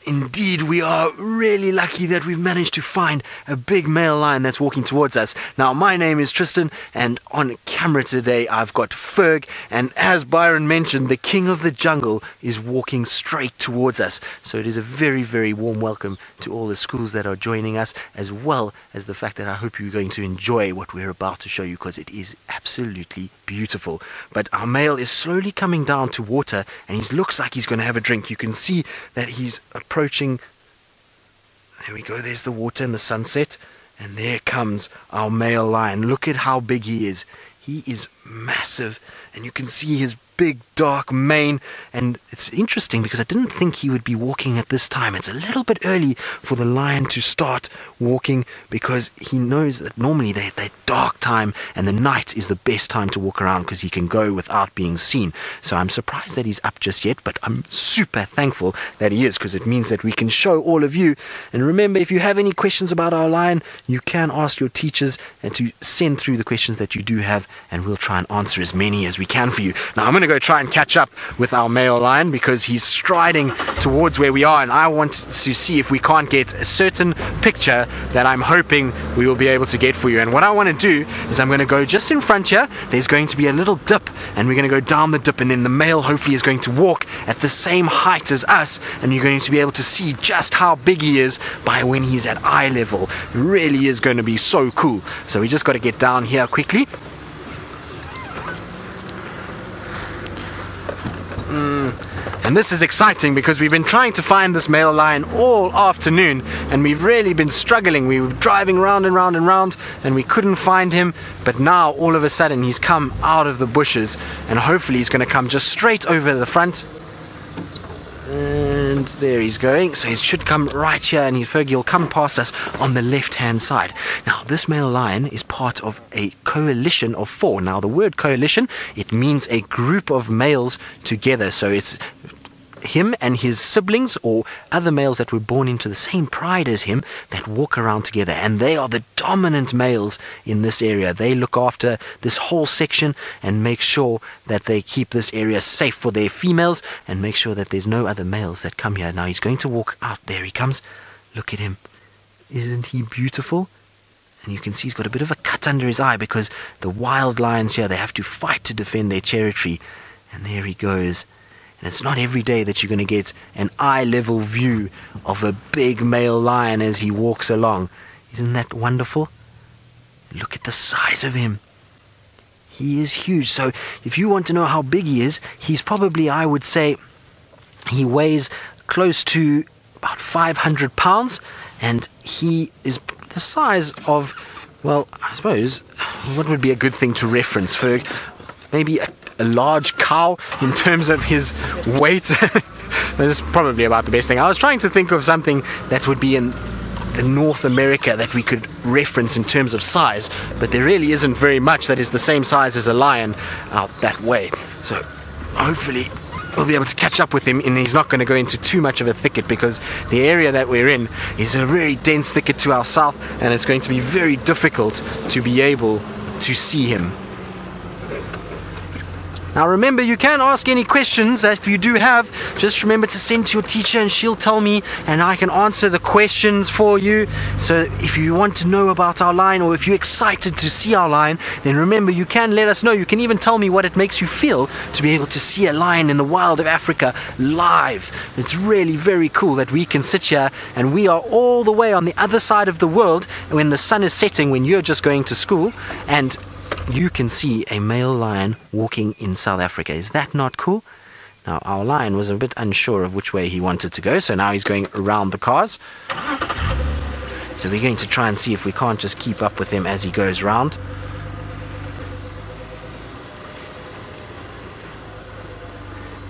Indeed, we are really lucky that we've managed to find a big male lion that's walking towards us. Now, my name is Tristan, and on camera today I've got Ferg, and as Byron mentioned, the king of the jungle is walking straight towards us. So it is a very, very warm welcome to all the schools that are joining us, as well as the fact that I hope you're going to enjoy what we're about to show you, because it is absolutely beautiful. But our male is slowly coming down to water, and he looks like he's going to have a drink. You can see that he's approaching. There we go, there's the water and the sunset, and there comes our male lion. Look at how big he is. He is massive, and you can see his big dark mane, and it's interesting because I didn't think he would be walking at this time. It's a little bit early for the lion to start walking because he knows that normally they're dark time and the night is the best time to walk around because he can go without being seen. So I'm surprised that he's up just yet, but I'm super thankful that he is, because it means that we can show all of you. And remember, if you have any questions about our lion, you can ask your teachers and to send through the questions that you do have, and we'll try and answer as many as we can for you. Now I'm going to go try and catch up with our male lion because he's striding towards where we are, and I want to see if we can't get a certain picture that I'm hoping we will be able to get for you. And what I want to do is I'm going to go just in front here. There's going to be a little dip, and we're going to go down the dip, and then the male hopefully is going to walk at the same height as us, and you're going to be able to see just how big he is by when he's at eye level. It really is going to be so cool. So we just got to get down here quickly. And this is exciting because we've been trying to find this male lion all afternoon, and we've really been struggling. We were driving round and round and round and we couldn't find him, but now all of a sudden he's come out of the bushes, and hopefully he's going to come just straight over the front. And there he's going. So he should come right here, and he'll come past us on the left hand side. Now this male lion is part of a coalition of 4. Now the word coalition, it means a group of males together. So it's him and his siblings or other males that were born into the same pride as him that walk around together, and they are the dominant males in this area. They look after this whole section and make sure that they keep this area safe for their females and make sure that there's no other males that come here. Now he's going to walk out. There he comes. Look at him. Isn't he beautiful? And you can see he's got a bit of a cut under his eye because the wild lions here, they have to fight to defend their territory. And there he goes. And it's not every day that you're going to get an eye-level view of a big male lion as he walks along. Isn't that wonderful? Look at the size of him. He is huge. So if you want to know how big he is, he's probably, I would say, he weighs close to about 500 pounds. And he is the size of, well, I suppose, what would be a good thing to reference for maybe a large cow in terms of his weight. That's probably about the best thing. I was trying to think of something that would be in the North America that we could reference in terms of size, but there really isn't very much that is the same size as a lion out that way. So hopefully we'll be able to catch up with him, and he's not going to go into too much of a thicket because the area that we're in is a very dense thicket to our south, and it's going to be very difficult to be able to see him. Now remember, you can ask any questions that if you do have. Just remember to send to your teacher and she'll tell me and I can answer the questions for you. So if you want to know about our lion, or if you're excited to see our lion, then remember you can let us know. You can even tell me what it makes you feel to be able to see a lion in the wild of Africa live. It's really very cool that we can sit here and we are all the way on the other side of the world when the sun is setting, when you're just going to school, and you can see a male lion walking in South Africa. Is that not cool? Now our lion was a bit unsure of which way he wanted to go, so now he's going around the cars. So we're going to try and see if we can't just keep up with him as he goes round.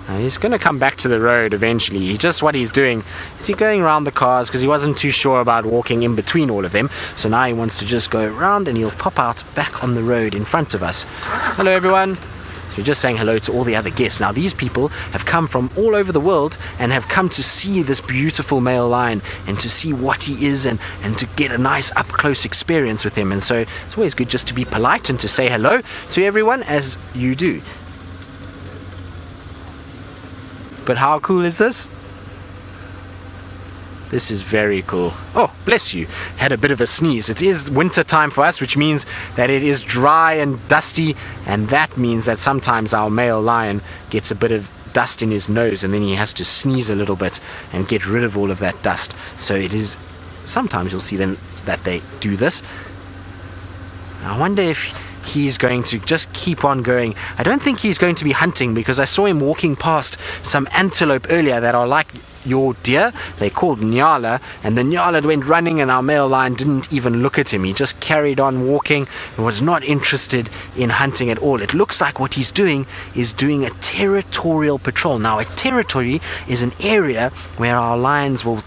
Now he's going to come back to the road eventually. What he's doing is he's going around the cars because he wasn't too sure about walking in between all of them. So now he wants to just go around and he'll pop out back on the road in front of us. Hello everyone. So we're just saying hello to all the other guests. Now these people have come from all over the world and have come to see this beautiful male lion and to see what he is and to get a nice up close experience with him. And so it's always good just to be polite and to say hello to everyone as you do. But how cool is this? This is very cool. Oh, bless you. Had a bit of a sneeze. It is winter time for us, which means that it is dry and dusty, and that means that sometimes our male lion gets a bit of dust in his nose and then he has to sneeze a little bit and get rid of all of that dust. So it is, sometimes you'll see them that they do this. I wonder if he's going to just keep on going. I don't think he's going to be hunting because I saw him walking past some antelope earlier that are like your deer. They're called Nyala, and the Nyala went running and our male lion didn't even look at him. He just carried on walking and was not interested in hunting at all. It looks like what he's doing is doing a territorial patrol. Now, a territory is an area where our lions will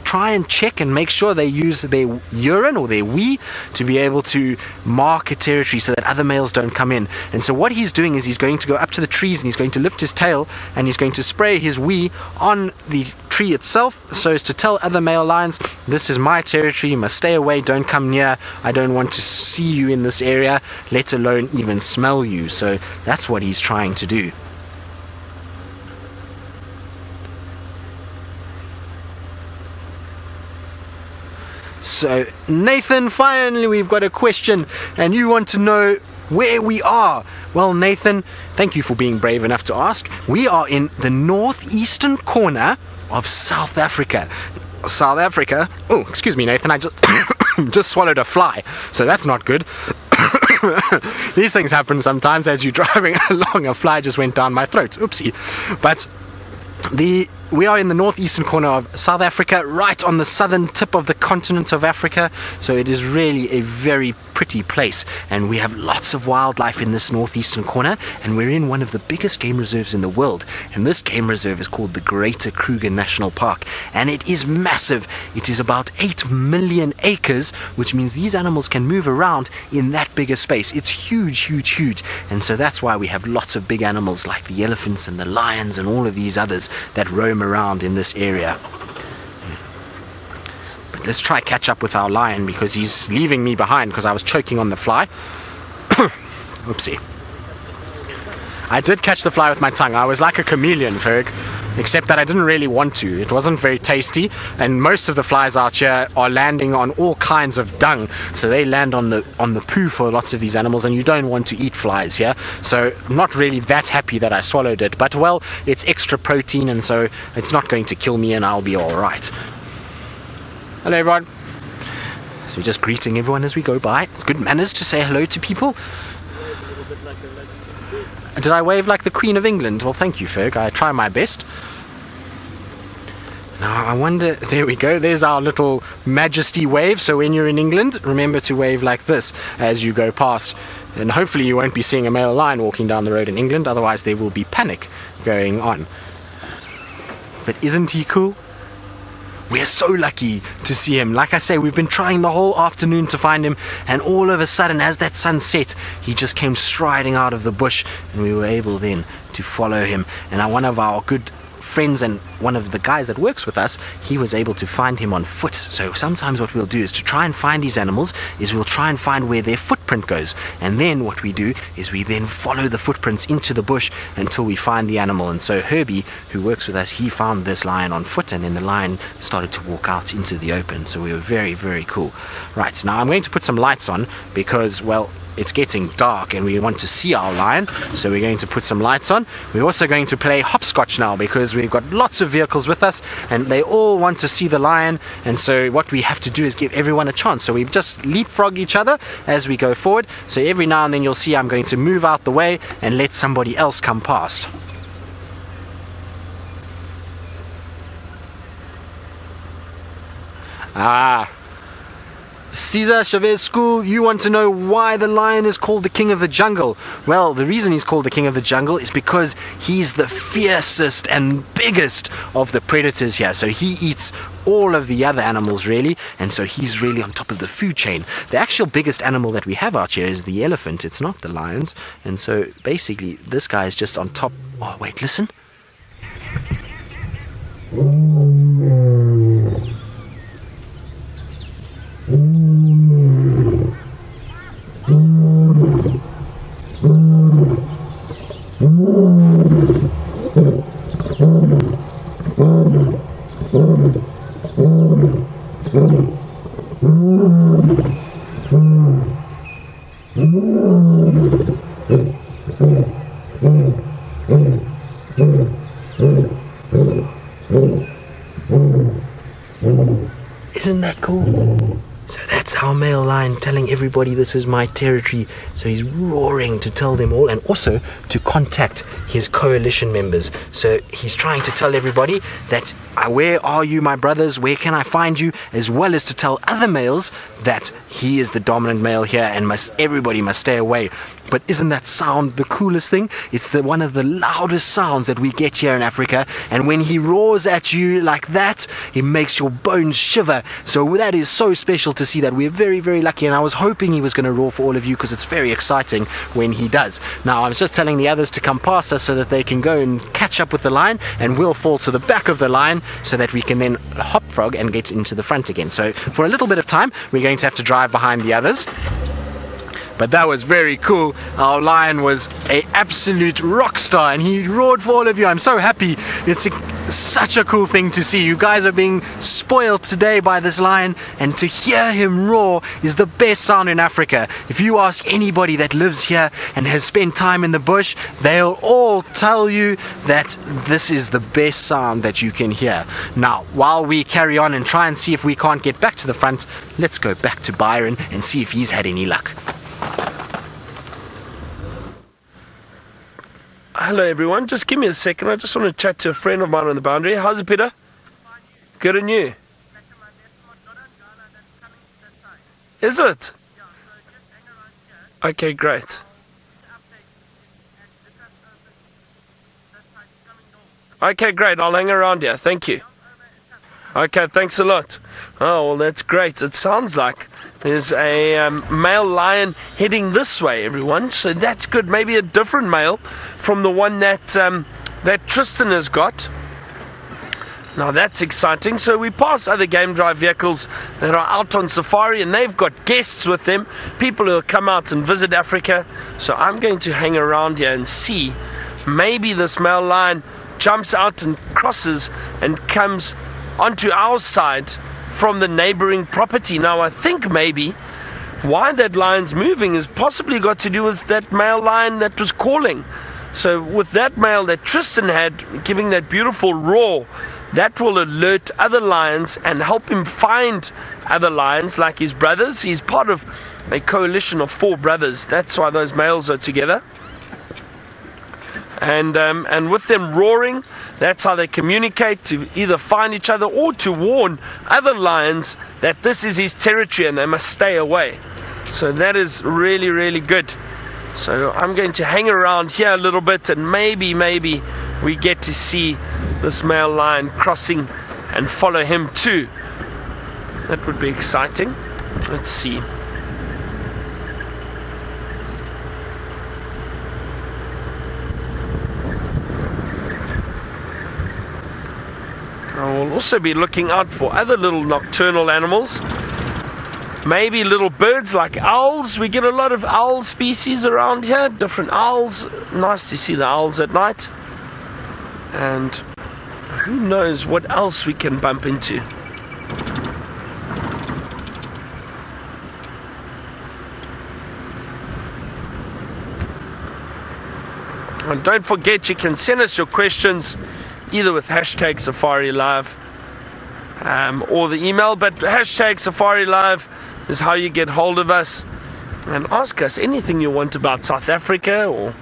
try and check and make sure they use their urine or their wee to be able to mark a territory so that other males don't come in. And so what he's doing is he's going to go up to the trees and he's going to lift his tail and he's going to spray his wee on the tree itself so as to tell other male lions, this is my territory, you must stay away, don't come near, I don't want to see you in this area, let alone even smell you. So that's what he's trying to do. So, Nathan, finally we've got a question, and you want to know where we are. Well, Nathan, thank you for being brave enough to ask. We are in the northeastern corner of South Africa. South Africa? Oh, excuse me, Nathan, I just just swallowed a fly, so that's not good. These things happen sometimes as you're driving along. A fly just went down my throat. Oopsie. But we are in the northeastern corner of South Africa, right on the southern tip of the continent of Africa, so it is really a very pretty place, and we have lots of wildlife in this northeastern corner, and we're in one of the biggest game reserves in the world, and this game reserve is called the Greater Kruger National Park, and it is massive. It is about 8 million acres, which means these animals can move around in that bigger space. It's huge, huge, huge, and so that's why we have lots of big animals like the elephants and the lions and all of these others that roam around in this area. But let's try catch up with our lion because he's leaving me behind because I was choking on the fly. Oopsie. I did catch the fly with my tongue. I was like a chameleon, Ferg, except that I didn't really want to. It wasn't very tasty, and most of the flies out here are landing on all kinds of dung, so they land on the poo for lots of these animals, and you don't want to eat flies here. So I'm not really that happy that I swallowed it, but well, it's extra protein, and so it's not going to kill me, and I'll be all right. Hello, everyone. So we're just greeting everyone as we go by. It's good manners to say hello to people. Did I wave like the Queen of England? Well, thank you, Ferg. I try my best. Now, I wonder... There we go. There's our little majesty wave. So when you're in England, remember to wave like this as you go past. And hopefully you won't be seeing a male lion walking down the road in England. Otherwise, there will be panic going on. But isn't he cool? We're so lucky to see him. Like I say, we've been trying the whole afternoon to find him, and all of a sudden, as that sun set, he just came striding out of the bush, and we were able then to follow him. And one of our good friends and one of the guys that works with us, he was able to find him on foot. So sometimes what we'll do is to try and find these animals is we'll try and find where their footprint goes, and then what we do is we then follow the footprints into the bush until we find the animal. And so Herbie, who works with us, he found this lion on foot, and then the lion started to walk out into the open. So we were very, very cool. Right, now I'm going to put some lights on because, well, it's getting dark and we want to see our lion, so we're going to put some lights on. We're also going to play hopscotch now because we've got lots of vehicles with us and they all want to see the lion, and so what we have to do is give everyone a chance. So we just leapfrog each other as we go forward, so every now and then you'll see I'm going to move out the way and let somebody else come past. Cesar Chavez School, you want to know why the lion is called the king of the jungle? Well, the reason he's called the king of the jungle is because he's the fiercest and biggest of the predators here. So he eats all of the other animals really, and so he's really on top of the food chain. The actual biggest animal that we have out here is the elephant. It's not the lions, and so basically this guy is just on top. Oh wait, listen. Isn't that cool? So that's our male lion telling everybody this is my territory. So he's roaring to tell them all, and also to contact his coalition members. So he's trying to tell everybody that, where are you, my brothers? Where can I find you? As well as to tell other males that he is the dominant male here and everybody must stay away. But isn't that sound the coolest thing? It's one of the loudest sounds that we get here in Africa, and when he roars at you like that, it makes your bones shiver. So that is so special to see that. We're very, very lucky, and I was hoping he was going to roar for all of you because it's very exciting when he does. Now, I was just telling the others to come past us so that they can go and catch up with the line, and we'll fall to the back of the line so that we can then hop frog and get into the front again. So for a little bit of time, we're going to have to drive behind the others. But that was very cool. Our lion was an absolute rock star, and he roared for all of you. I'm so happy. It's such a cool thing to see. You guys are being spoiled today by this lion, and to hear him roar is the best sound in Africa. If you ask anybody that lives here and has spent time in the bush, they'll all tell you that this is the best sound that you can hear. Now, while we carry on and try and see if we can't get back to the front, let's go back to Byron and see if he's had any luck. Hello everyone, just give me a second. I just want to chat to a friend of mine on the boundary. How's it, Peter? Good and you? Is it? Okay, great. Okay, great. I'll hang around here. Thank you. Okay, thanks a lot. Oh, well, that's great. It sounds like there's a male lion heading this way, everyone. So that's good. Maybe a different male from the one that that Tristan has got. Now that's exciting. So we pass other game drive vehicles that are out on safari, and they've got guests with them, people who will come out and visit Africa. So I'm going to hang around here and see. Maybe this male lion jumps out and crosses and comes onto our side from the neighboring property. Now I think maybe why that lion's moving has possibly got to do with that male lion that was calling. So with that male that Tristan had giving that beautiful roar, that will alert other lions and help him find other lions like his brothers. He's part of a coalition of 4 brothers. That's why those males are together. And with them roaring, that's how they communicate, to either find each other or to warn other lions that this is his territory and they must stay away. So that is really, really good. So I'm going to hang around here a little bit, and maybe we get to see this male lion crossing and follow him too. That would be exciting. Let's see. I will also be looking out for other little nocturnal animals. Maybe little birds like owls. We get a lot of owl species around here, different owls. Nice to see the owls at night. And who knows what else we can bump into. And don't forget, you can send us your questions either with hashtag Safari Live or the email, but hashtag Safari Live is how you get hold of us and ask us anything you want about South Africa or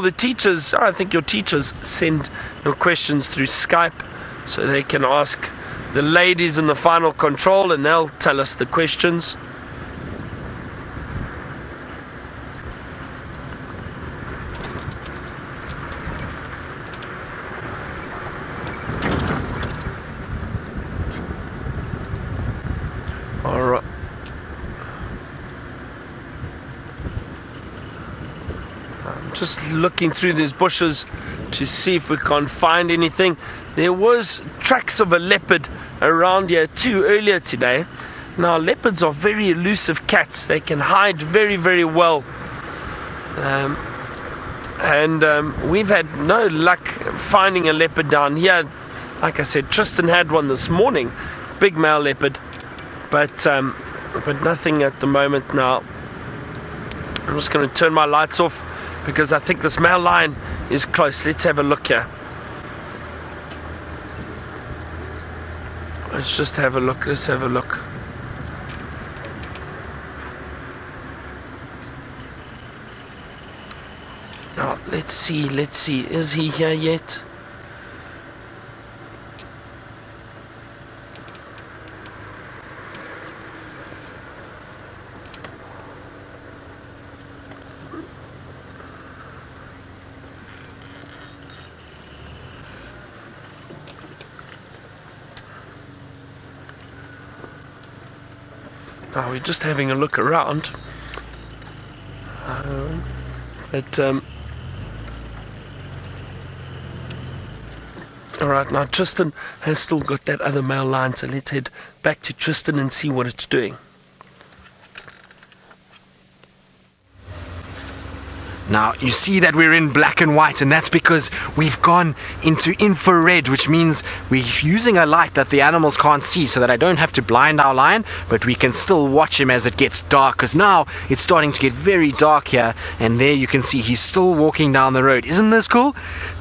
the teachers. I think your teachers send your questions through Skype, so they can ask the ladies in the final control and they'll tell us the questions. Just looking through these bushes to see if we can't find anything. There was tracks of a leopard around here too earlier today. Now leopards are very elusive cats. They can hide very, very well. We've had no luck finding a leopard down here. Like I said, Tristan had one this morning, big male leopard, but nothing at the moment. Now I'm just going to turn my lights off because I think this male lion is close. Let's have a look here. Let's just have a look. Let's have a look. Now Let's see. Is he here yet? Now we're just having a look around. Alright, now Tristan has still got that other male lion, so let's head back to Tristan and see what it's doing. Now, you see that we're in black and white, and that's because we've gone into infrared, which means we're using a light that the animals can't see, so that I don't have to blind our lion, but we can still watch him as it gets dark, because now it's starting to get very dark here, and there you can see he's still walking down the road. Isn't this cool?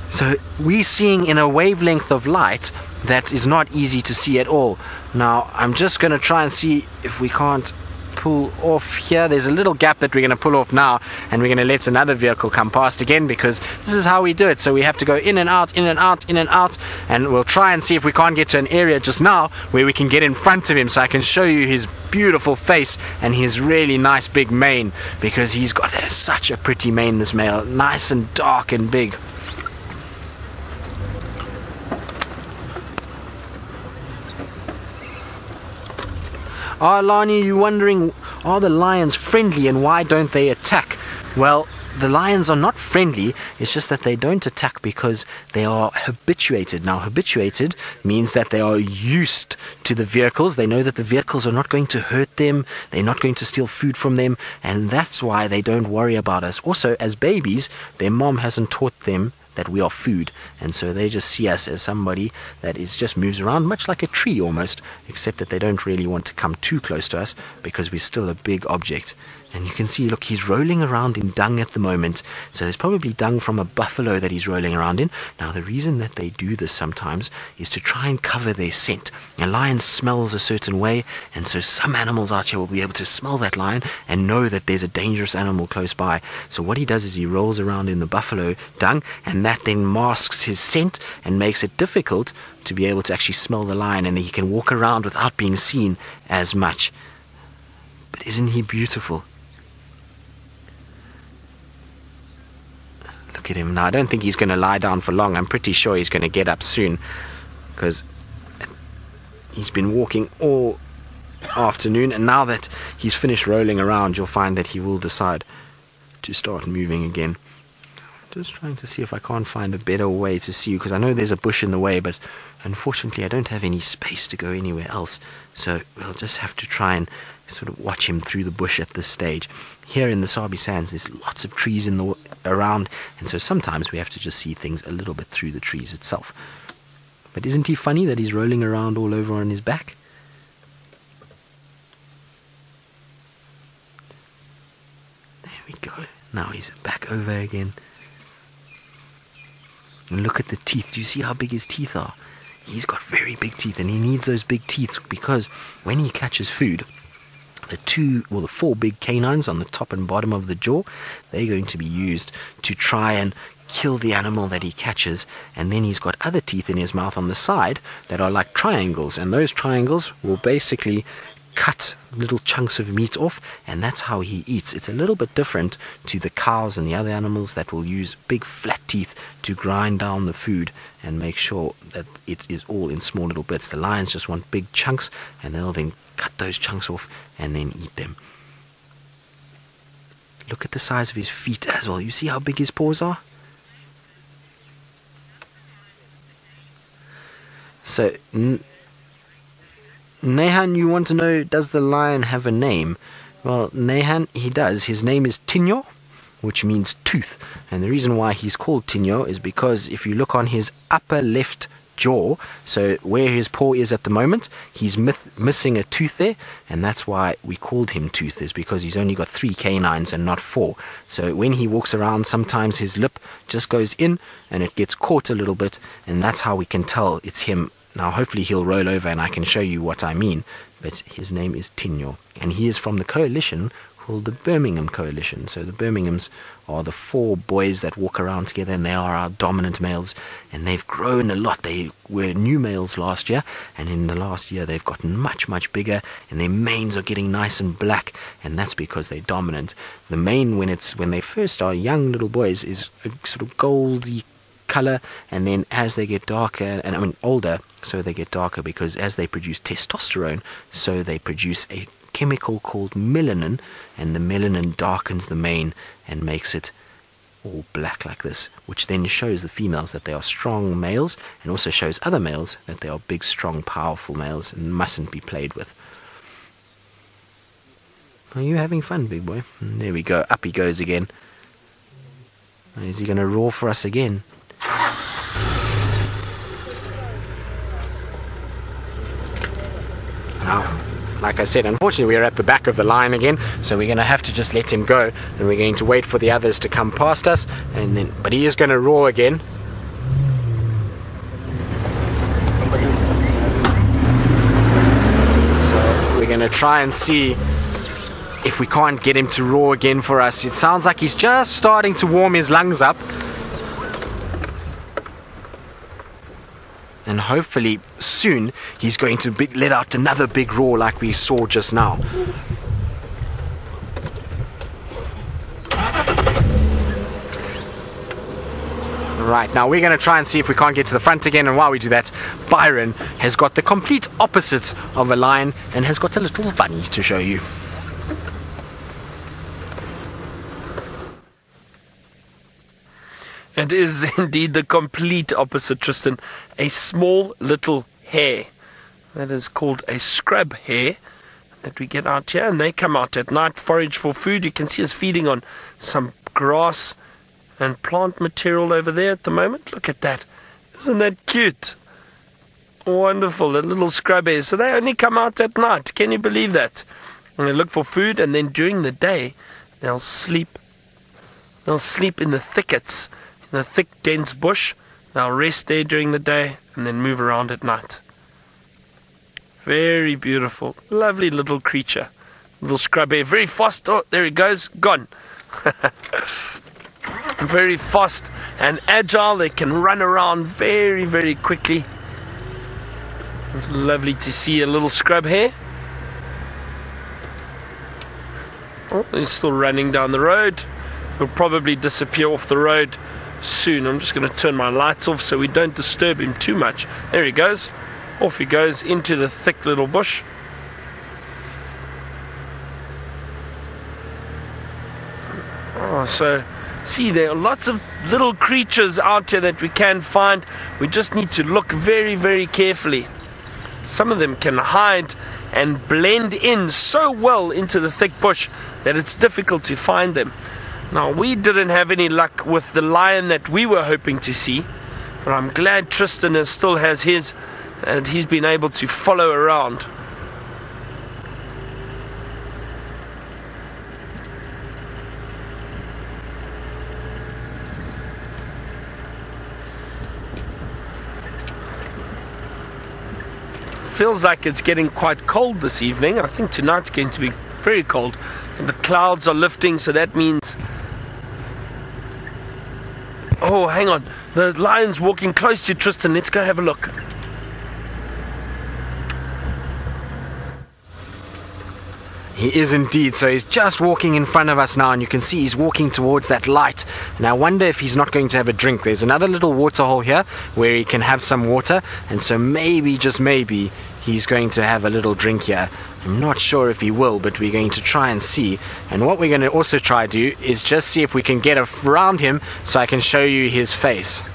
So we're seeing in a wavelength of light that is not easy to see at all. Now, I'm just going to try and see if we can't pull off here. There's a little gap that we're going to pull off now, and we're going to let another vehicle come past again, because this is how we do it. So we have to go in and out, in and out, in and out, and we'll try and see if we can't get to an area just now where we can get in front of him, so I can show you his beautiful face and his really nice big mane, because he's got such a pretty mane, this male, nice and dark and big. Lani, you're wondering, are the lions friendly and why don't they attack? Well, the lions are not friendly, it's just that they don't attack because they are habituated. Now, habituated means that they are used to the vehicles. They know that the vehicles are not going to hurt them, they're not going to steal food from them, and that's why they don't worry about us. Also, as babies, their mom hasn't taught them that we are food, and so they just see us as somebody that is just moves around much like a tree almost, except that they don't really want to come too close to us because we're still a big object. And you can see, look, he's rolling around in dung at the moment, so there's probably dung from a buffalo that he's rolling around in. Now, the reason that they do this sometimes is to try and cover their scent. A lion smells a certain way, and so some animals out here will be able to smell that lion and know that there's a dangerous animal close by. So what he does is he rolls around in the buffalo dung, and that then masks his scent and makes it difficult to be able to actually smell the lion, and then he can walk around without being seen as much. But isn't he beautiful? Look at him. Now, I don't think he's going to lie down for long. I'm pretty sure he's going to get up soon, because he's been walking all afternoon, and now that he's finished rolling around, you'll find that he will decide to start moving again. Just trying to see if I can't find a better way to see you, because I know there's a bush in the way, but unfortunately I don't have any space to go anywhere else, so we'll just have to try and sort of watch him through the bush at this stage. Here in the Sabi Sands there's lots of trees around, and so sometimes we have to just see things a little bit through the trees itself. But isn't he funny that he's rolling around all over on his back? There we go. Now he's back over again. And look at the teeth. Do you see how big his teeth are? He's got very big teeth, and he needs those big teeth because when he catches food, the four big canines on the top and bottom of the jaw, they're going to be used to try and kill the animal that he catches. And then he's got other teeth in his mouth on the side that are like triangles, and those triangles will basically cut little chunks of meat off, and that's how he eats. It's a little bit different to the cows and the other animals that will use big flat teeth to grind down the food and make sure that it is all in small little bits. The lions just want big chunks, and they'll then cut those chunks off and then eat them. Look at the size of his feet as well. You see how big his paws are? So Nehan, you want to know, does the lion have a name? Well, Nehan, he does. His name is Tinyo, which means tooth. And the reason why he's called Tinyo is because if you look on his upper left jaw, so where his paw is at the moment, he's missing a tooth there, and that's why we called him Tooth, is because he's only got 3 canines and not 4. So when he walks around, sometimes his lip just goes in and it gets caught a little bit, and that's how we can tell it's him. Now hopefully he'll roll over and I can show you what I mean, but his name is Tinyo, and he is from the coalition called the Birmingham Coalition. So the Birminghams are the 4 boys that walk around together, and they are our dominant males, and they've grown a lot. They were new males last year, and in the last year they've gotten much bigger, and their manes are getting nice and black, and that's because they're dominant. The mane, when they first are young little boys, is a sort of goldy color, and then as they get darker, and I mean older, so they get darker, because as they produce testosterone, so they produce a chemical called melanin, and the melanin darkens the mane and makes it all black like this, which then shows the females that they are strong males, and also shows other males that they are big, strong, powerful males and mustn't be played with. Are you having fun, big boy? And there we go, up he goes again. Is he going to roar for us again? Now, like I said, unfortunately we are at the back of the line again, so we're going to have to just let him go, and we're going to wait for the others to come past us, and then, but he is going to roar again. So we're going to try and see if we can't get him to roar again for us. It sounds like he's just starting to warm his lungs up, and hopefully soon he's going to let out another big roar like we saw just now. Right, now we're going to try and see if we can't get to the front again, and while we do that, Byron has got the complete opposite of a lion and has got a little bunny to show you. It is indeed the complete opposite, Tristan. A small little hare that is called a scrub hare that we get out here, and they come out at night, forage for food. You can see us feeding on some grass and plant material over there at the moment. Look at that. Isn't that cute? Wonderful, the little scrub hares. So they only come out at night. Can you believe that? And they look for food, and then during the day they'll sleep. They'll sleep in the thickets, in a thick, dense bush. They'll rest there during the day and then move around at night. Very beautiful, lovely little creature. Little scrub hare, very fast. Oh, there he goes, gone. Very fast and agile. They can run around very quickly. It's lovely to see a little scrub hare. Oh, he's still running down the road. He'll probably disappear off the road soon. I'm just going to turn my lights off so we don't disturb him too much. There he goes. Off he goes into the thick little bush. Oh, so see, there are lots of little creatures out here that we can find. We just need to look very carefully. Some of them can hide and blend in so well into the thick bush that it's difficult to find them. Now, we didn't have any luck with the lion that we were hoping to see, but I'm glad Tristan still has his, and he's been able to follow around. Feels like it's getting quite cold this evening. I think tonight's going to be very cold, and the clouds are lifting, so that means... Oh, hang on. The lion's walking close to Tristan. Let's go have a look. He is indeed. So he's just walking in front of us now, and you can see he's walking towards that light. And I wonder if he's not going to have a drink. There's another little water hole here where he can have some water, and so maybe, just maybe, he's going to have a little drink here. I'm not sure if he will, but we're going to try and see. And what we're going to also try to do is just see if we can get around him so I can show you his face.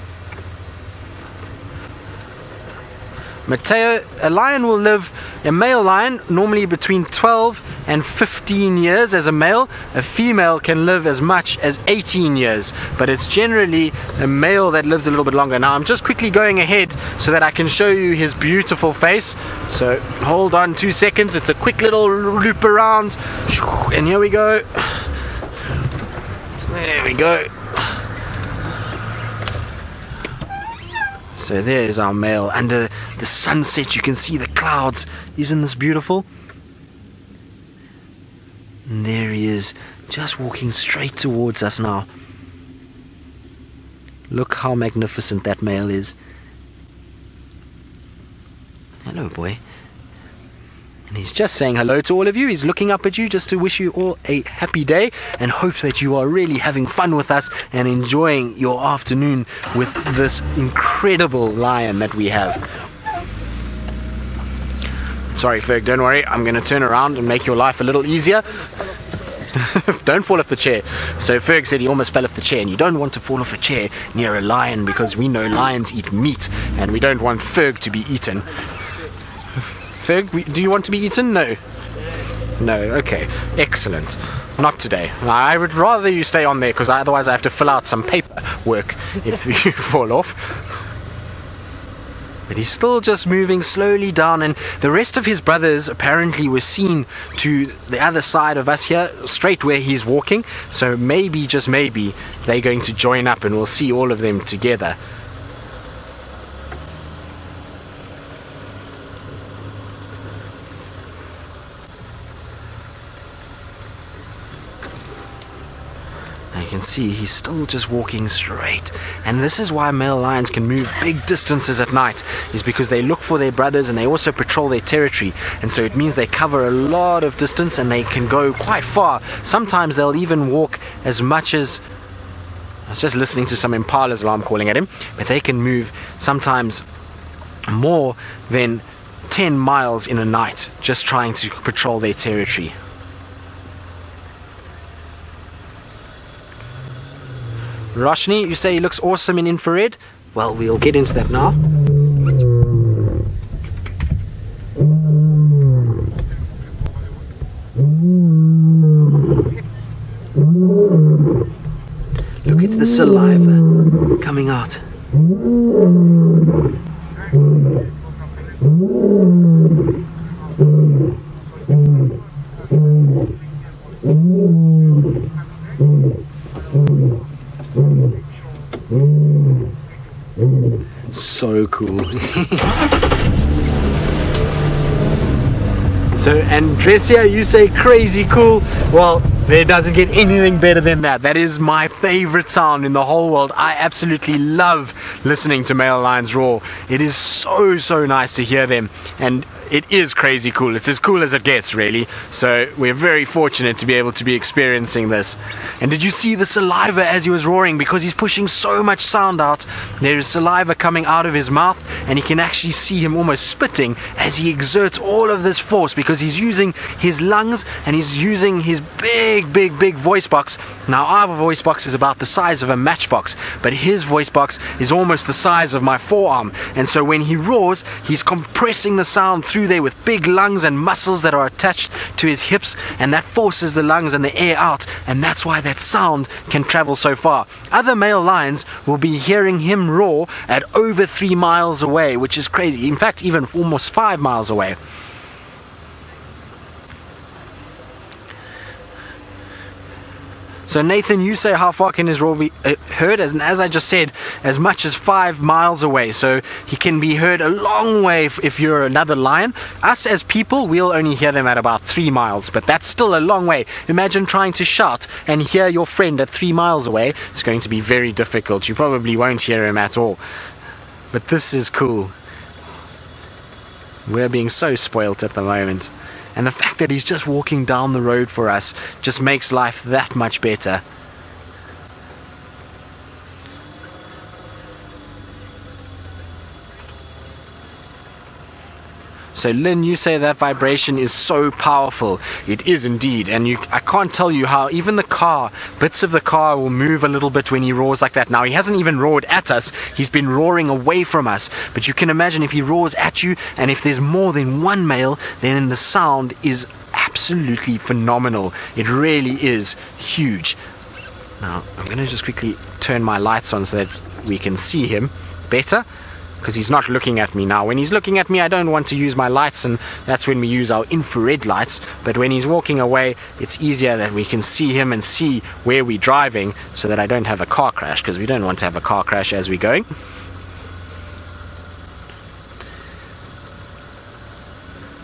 Mateo, a lion will live, a male lion, normally between 12 and 15 years as a male. A female can live as much as 18 years, but it's generally a male that lives a little bit longer. Now, I'm just quickly going ahead so that I can show you his beautiful face. So, hold on 2 seconds. It's a quick little loop around. And here we go. There we go. So there's our male. Under the sunset, you can see the clouds. Isn't this beautiful? And there he is. is, just walking straight towards us now. Look how magnificent that male is. Hello, boy. And he's just saying hello to all of you. He's looking up at you just to wish you all a happy day and hope that you are really having fun with us and enjoying your afternoon with this incredible lion that we have. Sorry, Ferg, don't worry. I'm going to turn around and make your life a little easier. Don't fall off the chair. So Ferg said he almost fell off the chair, and you don't want to fall off a chair near a lion because we know lions eat meat and we don't want Ferg to be eaten. Ferg, do you want to be eaten? No. No, okay. Excellent. Not today. I would rather you stay on there because otherwise I have to fill out some paperwork if you fall off. But he's still just moving slowly down, and the rest of his brothers apparently were seen to the other side of us here, straight where he's walking. So maybe, just maybe, they're going to join up and we'll see all of them together. You can see he's still just walking straight, and this is why male lions can move big distances at night, is because they look for their brothers and they also patrol their territory, and so it means they cover a lot of distance and they can go quite far. Sometimes they'll even walk as much as, I was just listening to some impalas alarm calling at him, but they can move sometimes more than 10 miles in a night just trying to patrol their territory. Roshni, you say he looks awesome in infrared? Well, we'll get into that now. Look at the saliva coming out. So cool. So, Andresia, you say crazy cool. Well, there doesn't get anything better than that. That is my favorite sound in the whole world. I absolutely love listening to male lions roar. It is so nice to hear them, and it is crazy cool. It's as cool as it gets, really. So we're very fortunate to be able to be experiencing this. And did you see the saliva as he was roaring? Because he's pushing so much sound out, there is saliva coming out of his mouth, and you can actually see him almost spitting as he exerts all of this force, because he's using his lungs and he's using his big voice box. Now our voice box is about the size of a matchbox, but his voice box is almost the size of my forearm, and so when he roars, he's compressing the sound through there with big lungs and muscles that are attached to his hips, and that forces the lungs and the air out, and that's why that sound can travel so far. Other male lions will be hearing him roar at over 3 miles away, which is crazy. In fact, even almost 5 miles away. So Nathan, you say how far can his roar be heard? As I just said, as much as 5 miles away. So he can be heard a long way if you're another lion. Us as people, we'll only hear them at about 3 miles, but that's still a long way. Imagine trying to shout and hear your friend at 3 miles away. It's going to be very difficult. You probably won't hear him at all. But this is cool. We're being so spoilt at the moment. And the fact that he's just walking down the road for us just makes life that much better. So Lynn, you say that vibration is so powerful. It is indeed, and I can't tell you how even the car, bits of the car will move a little bit when he roars like that. Now he hasn't even roared at us, he's been roaring away from us, but you can imagine if he roars at you, and if there's more than one male, then the sound is absolutely phenomenal. It really is huge. Now I'm going to just quickly turn my lights on so that we can see him better, because he's not looking at me now. When he's looking at me, I don't want to use my lights, and that's when we use our infrared lights. But when he's walking away, it's easier that we can see him and see where we're driving, so that I don't have a car crash, because we don't want to have a car crash as we're going.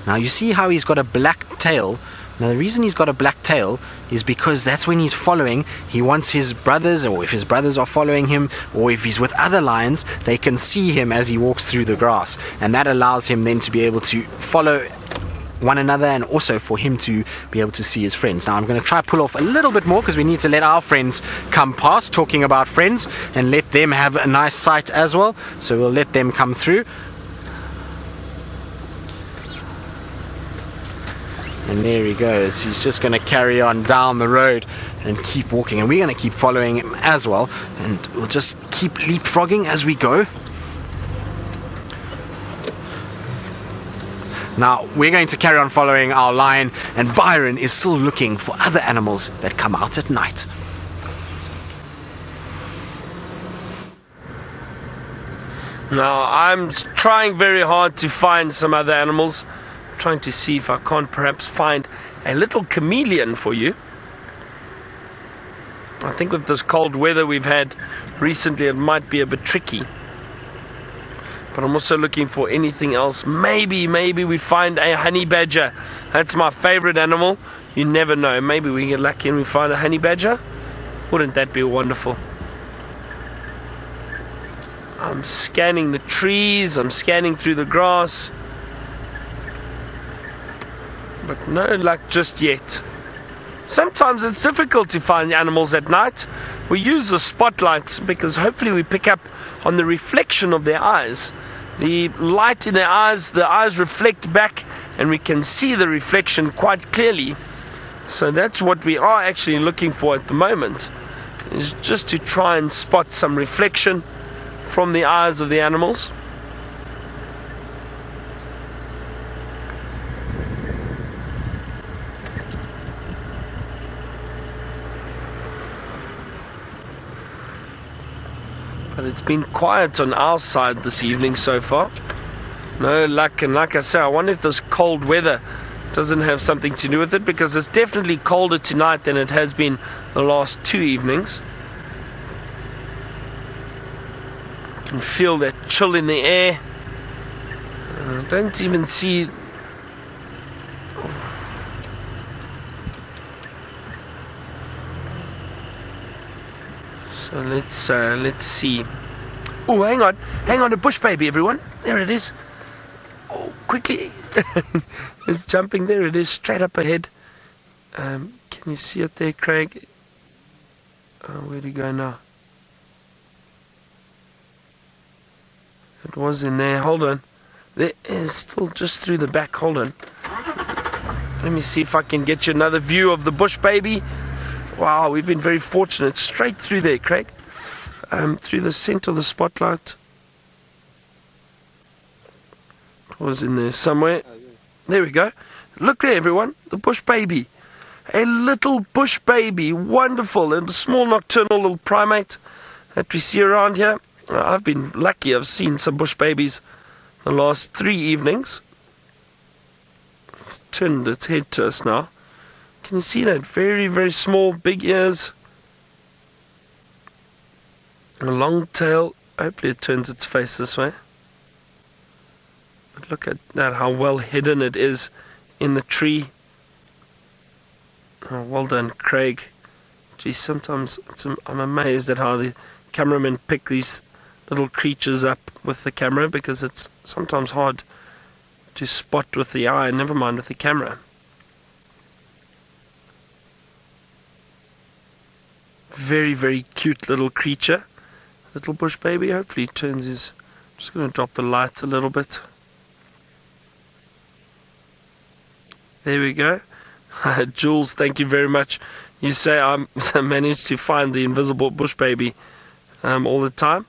Now you see how he's got a black tail Now the reason he's got a black tail is because that's when he's following. He wants his brothers, or if his brothers are following him, or if he's with other lions, they can see him as he walks through the grass, and that allows him then to be able to follow one another, and also for him to be able to see his friends. Now I'm going to try pull off a little bit more because we need to let our friends come past, talking about friends, and let them have a nice sight as well. So we'll let them come through. And there he goes. He's just going to carry on down the road and keep walking, and we're going to keep following him as well, and we'll just keep leapfrogging as we go. Now we're going to carry on following our lion, and Byron is still looking for other animals that come out at night. Now I'm trying very hard to find some other animals. I'm trying to see if I can't perhaps find a little chameleon for you. I think with this cold weather we've had recently, it might be a bit tricky. But I'm also looking for anything else. Maybe we find a honey badger. That's my favorite animal. You never know. Maybe we get lucky and we find a honey badger. Wouldn't that be wonderful? I'm scanning the trees. I'm scanning through the grass. But no luck just yet. Sometimes it's difficult to find animals at night. We use the spotlight because hopefully we pick up on the reflection of their eyes. The light in their eyes, the eyes reflect back, and we can see the reflection quite clearly. So that's what we are actually looking for at the moment, is just to try and spot some reflection from the eyes of the animals. But it's been quiet on our side this evening so far. No luck, and like I say, I wonder if this cold weather doesn't have something to do with it, because it's definitely colder tonight than it has been the last 2 evenings. You can feel that chill in the air. I don't even see... So let's see. Oh, hang on, a Bushbaby, everyone. There it is. Oh, quickly. It's jumping. There it is, straight up ahead. Can you see it there, Craig? Oh, where'd he go now? It was in there. Hold on. There is still just through the back. Hold on. Let me see if I can get you another view of the Bushbaby. Wow, we've been very fortunate. Straight through there, Craig. Through the center of the spotlight. It was in there somewhere. There we go. Look there, everyone. The Bushbaby. A little Bushbaby. Wonderful. And a small nocturnal little primate that we see around here. I've been lucky. I've seen some Bushbabies the last 3 evenings. It's turned its head to us now. Can you see that? Very, very small, big ears. A long tail. Hopefully it turns its face this way. But look at that, how well hidden it is in the tree. Oh, well done, Craig. Gee, sometimes I'm amazed at how the cameramen pick these little creatures up with the camera, because it's sometimes hard to spot with the eye, never mind with the camera. Very, very cute little creature. Little Bushbaby. Hopefully he turns his... I'm just going to drop the light a little bit. There we go. Jules, thank you very much. You say I managed to find the invisible Bushbaby all the time.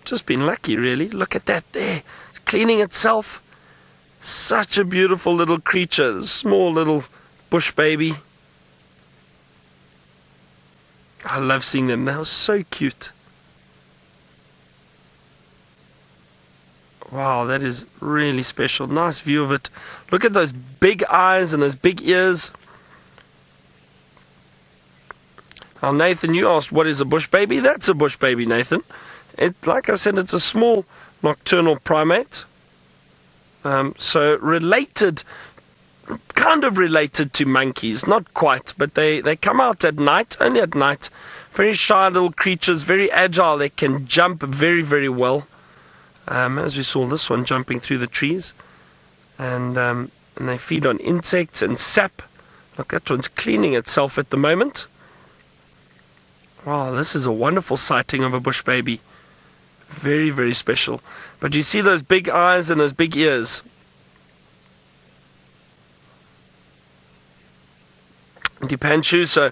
Just been lucky, really. Look at that there. It's cleaning itself. Such a beautiful little creature. Small little Bushbaby. I love seeing them. They are so cute. Wow, that is really special. Nice view of it. Look at those big eyes and those big ears. Now, Nathan, you asked what is a Bushbaby? That's a Bushbaby, Nathan. Like I said, it's a small nocturnal primate. So related kind of related to monkeys, not quite, but they come out at night, only at night. Very shy little creatures, very agile. They can jump very, very well. As we saw this one jumping through the trees. And they feed on insects and sap. Look, that one's cleaning itself at the moment. Wow, this is a wonderful sighting of a bush baby. Very, very special. But you see those big eyes and those big ears. Dipanshu, so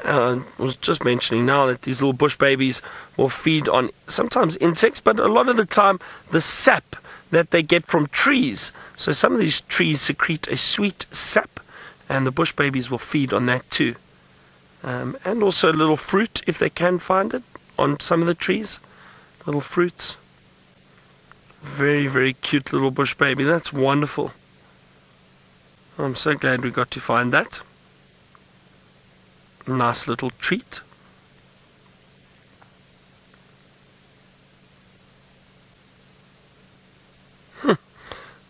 I was just mentioning now that these little bush babies will feed on sometimes insects, but a lot of the time the sap that they get from trees. So some of these trees secrete a sweet sap, and the bush babies will feed on that too. And also little fruit, if they can find it, on some of the trees. Little fruits. Very, very cute little bush baby. That's wonderful. I'm so glad we got to find that. Nice little treat.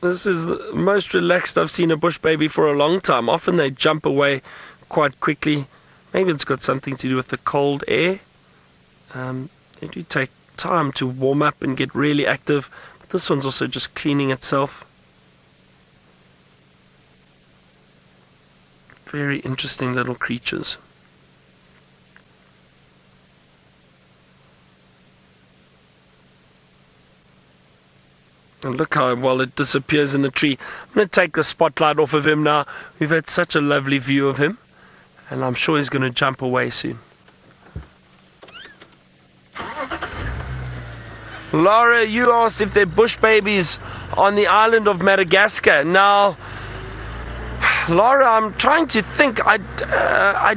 This is the most relaxed I've seen a bush baby for a long time. Often they jump away quite quickly. Maybe it's got something to do with the cold air. They do take time to warm up and get really active. But this one's also just cleaning itself. Very interesting little creatures. And look how well it disappears in the tree. I'm going to take the spotlight off of him now. We've had such a lovely view of him. And I'm sure he's going to jump away soon. Laura, you asked if there are bush babies on the island of Madagascar. Now, Laura, I'm trying to think. I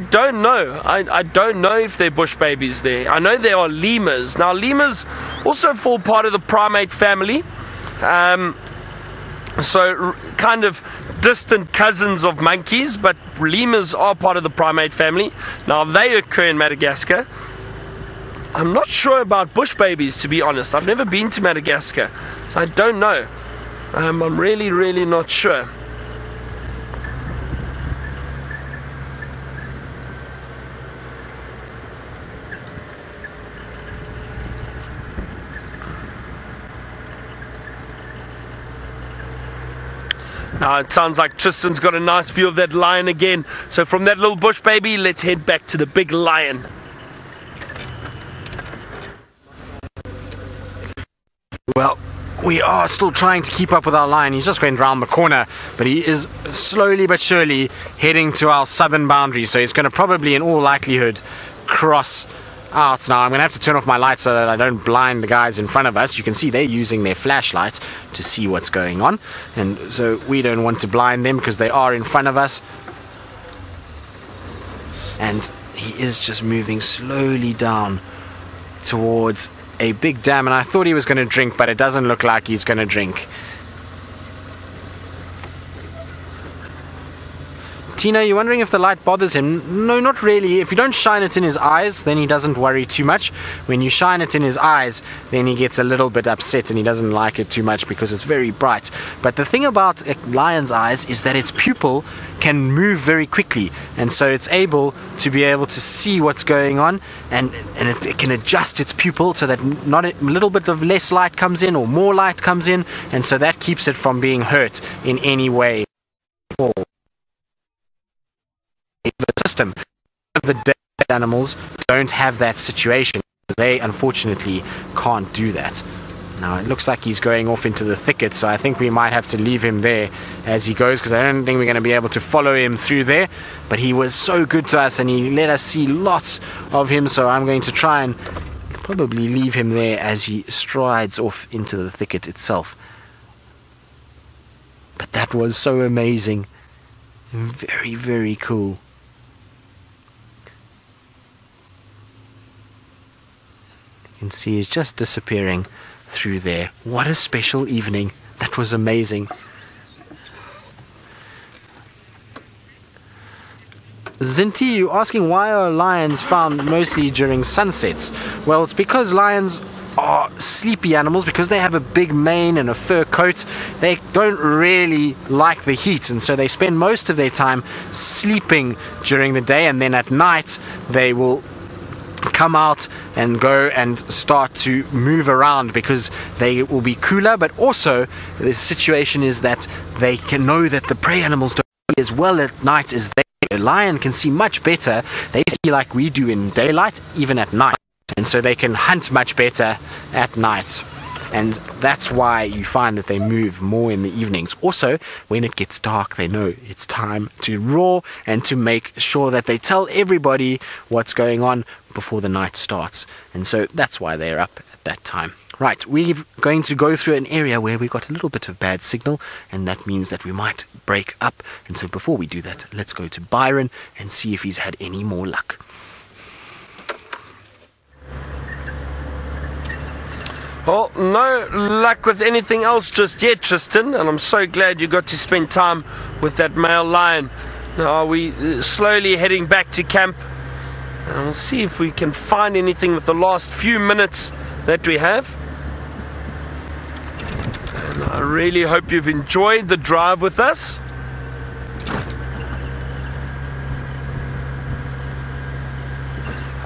don't know. I don't know if there are bush babies there. I know there are lemurs. Now, lemurs also fall part of the primate family. So kind of distant cousins of monkeys, but lemurs are part of the primate family. Now they occur in Madagascar. I'm not sure about bush babies, to be honest. I've never been to Madagascar, so I don't know. I'm really, really not sure. Now it sounds like Tristan's got a nice view of that lion again. So from that little bush baby, let's head back to the big lion. Well, we are still trying to keep up with our lion. He's just going round the corner, but he is slowly but surely heading to our southern boundary. So he's going to probably, in all likelihood, cross out. Now I'm going to have to turn off my light so that I don't blind the guys in front of us. You can see they're using their flashlight to see what's going on, and so we don't want to blind them because they are in front of us. And he is just moving slowly down towards a big dam, and I thought he was going to drink, but it doesn't look like he's going to drink. Tina, you're wondering if the light bothers him? No, not really. If you don't shine it in his eyes, then he doesn't worry too much. When you shine it in his eyes, then he gets a little bit upset and he doesn't like it too much because it's very bright. But the thing about a lion's eyes is that its pupil can move very quickly, and so it's able to see what's going on, and it can adjust its pupil so that not a little bit of less light comes in or more light comes in, and so that keeps it from being hurt in any way at all. The system of the dead animals don't have that situation. They unfortunately can't do that. Now it looks like he's going off into the thicket, so I think we might have to leave him there as he goes, because I don't think we're going to be able to follow him through there. But he was so good to us and he let us see lots of him, so I'm going to try and probably leave him there as he strides off into the thicket itself. But that was so amazing. Very, very cool. You can see he's just disappearing through there. What a special evening. That was amazing. Zinti, you asking why are lions found mostly during sunsets? Well, it's because lions are sleepy animals. Because they have a big mane and a fur coat, they don't really like the heat, and so they spend most of their time sleeping during the day, and then at night they will come out and go and start to move around because they will be cooler. But also the situation is that they can know that the prey animals don't see as well at night as they do. A lion can see much better. They see like we do in daylight, even at night, and so they can hunt much better at night. And that's why you find that they move more in the evenings. Also, when it gets dark, they know it's time to roar and to make sure that they tell everybody what's going on before the night starts. And so that's why they're up at that time. Right, we're going to go through an area where we got a little bit of bad signal, and that means that we might break up. And so before we do that, let's go to Byron and see if he's had any more luck. Well, no luck with anything else just yet, Tristan, and I'm so glad you got to spend time with that male lion. Now we're slowly heading back to camp, and we'll see if we can find anything with the last few minutes that we have. And I really hope you've enjoyed the drive with us.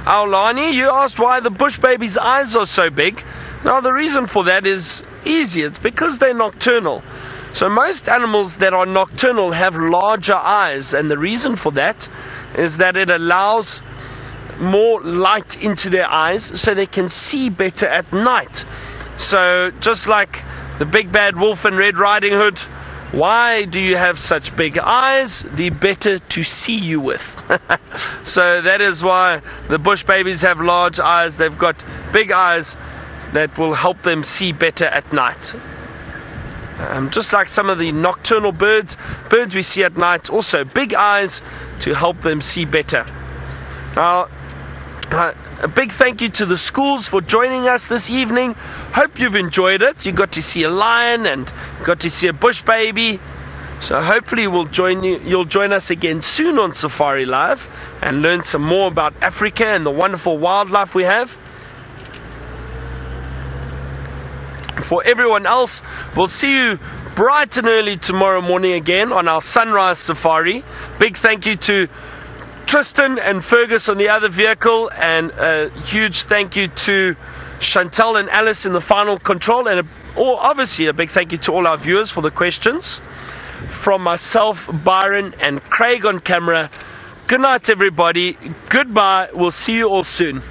Aulani, you asked why the Bushbaby's eyes are so big. Now the reason for that is easy. It's because they're nocturnal. So most animals that are nocturnal have larger eyes, and the reason for that is that it allows more light into their eyes so they can see better at night. So just like the big bad wolf and Red Riding Hood, why do you have such big eyes? The better to see you with. So that is why the Bushbabies have large eyes. They've got big eyes that will help them see better at night. Just like some of the nocturnal birds we see at night, also big eyes to help them see better. Now, a big thank you to the schools for joining us this evening. Hope you've enjoyed it. You got to see a lion and got to see a Bushbaby. So hopefully you'll join us again soon on Safari Live and learn some more about Africa and the wonderful wildlife we have. For everyone else, we'll see you bright and early tomorrow morning again on our sunrise safari. Big thank you to Tristan and Fergus on the other vehicle, and a huge thank you to Chantel and Alice in the final control, and obviously a big thank you to all our viewers for the questions. From myself, Byron, and Craig on camera, good night everybody, goodbye, we'll see you all soon.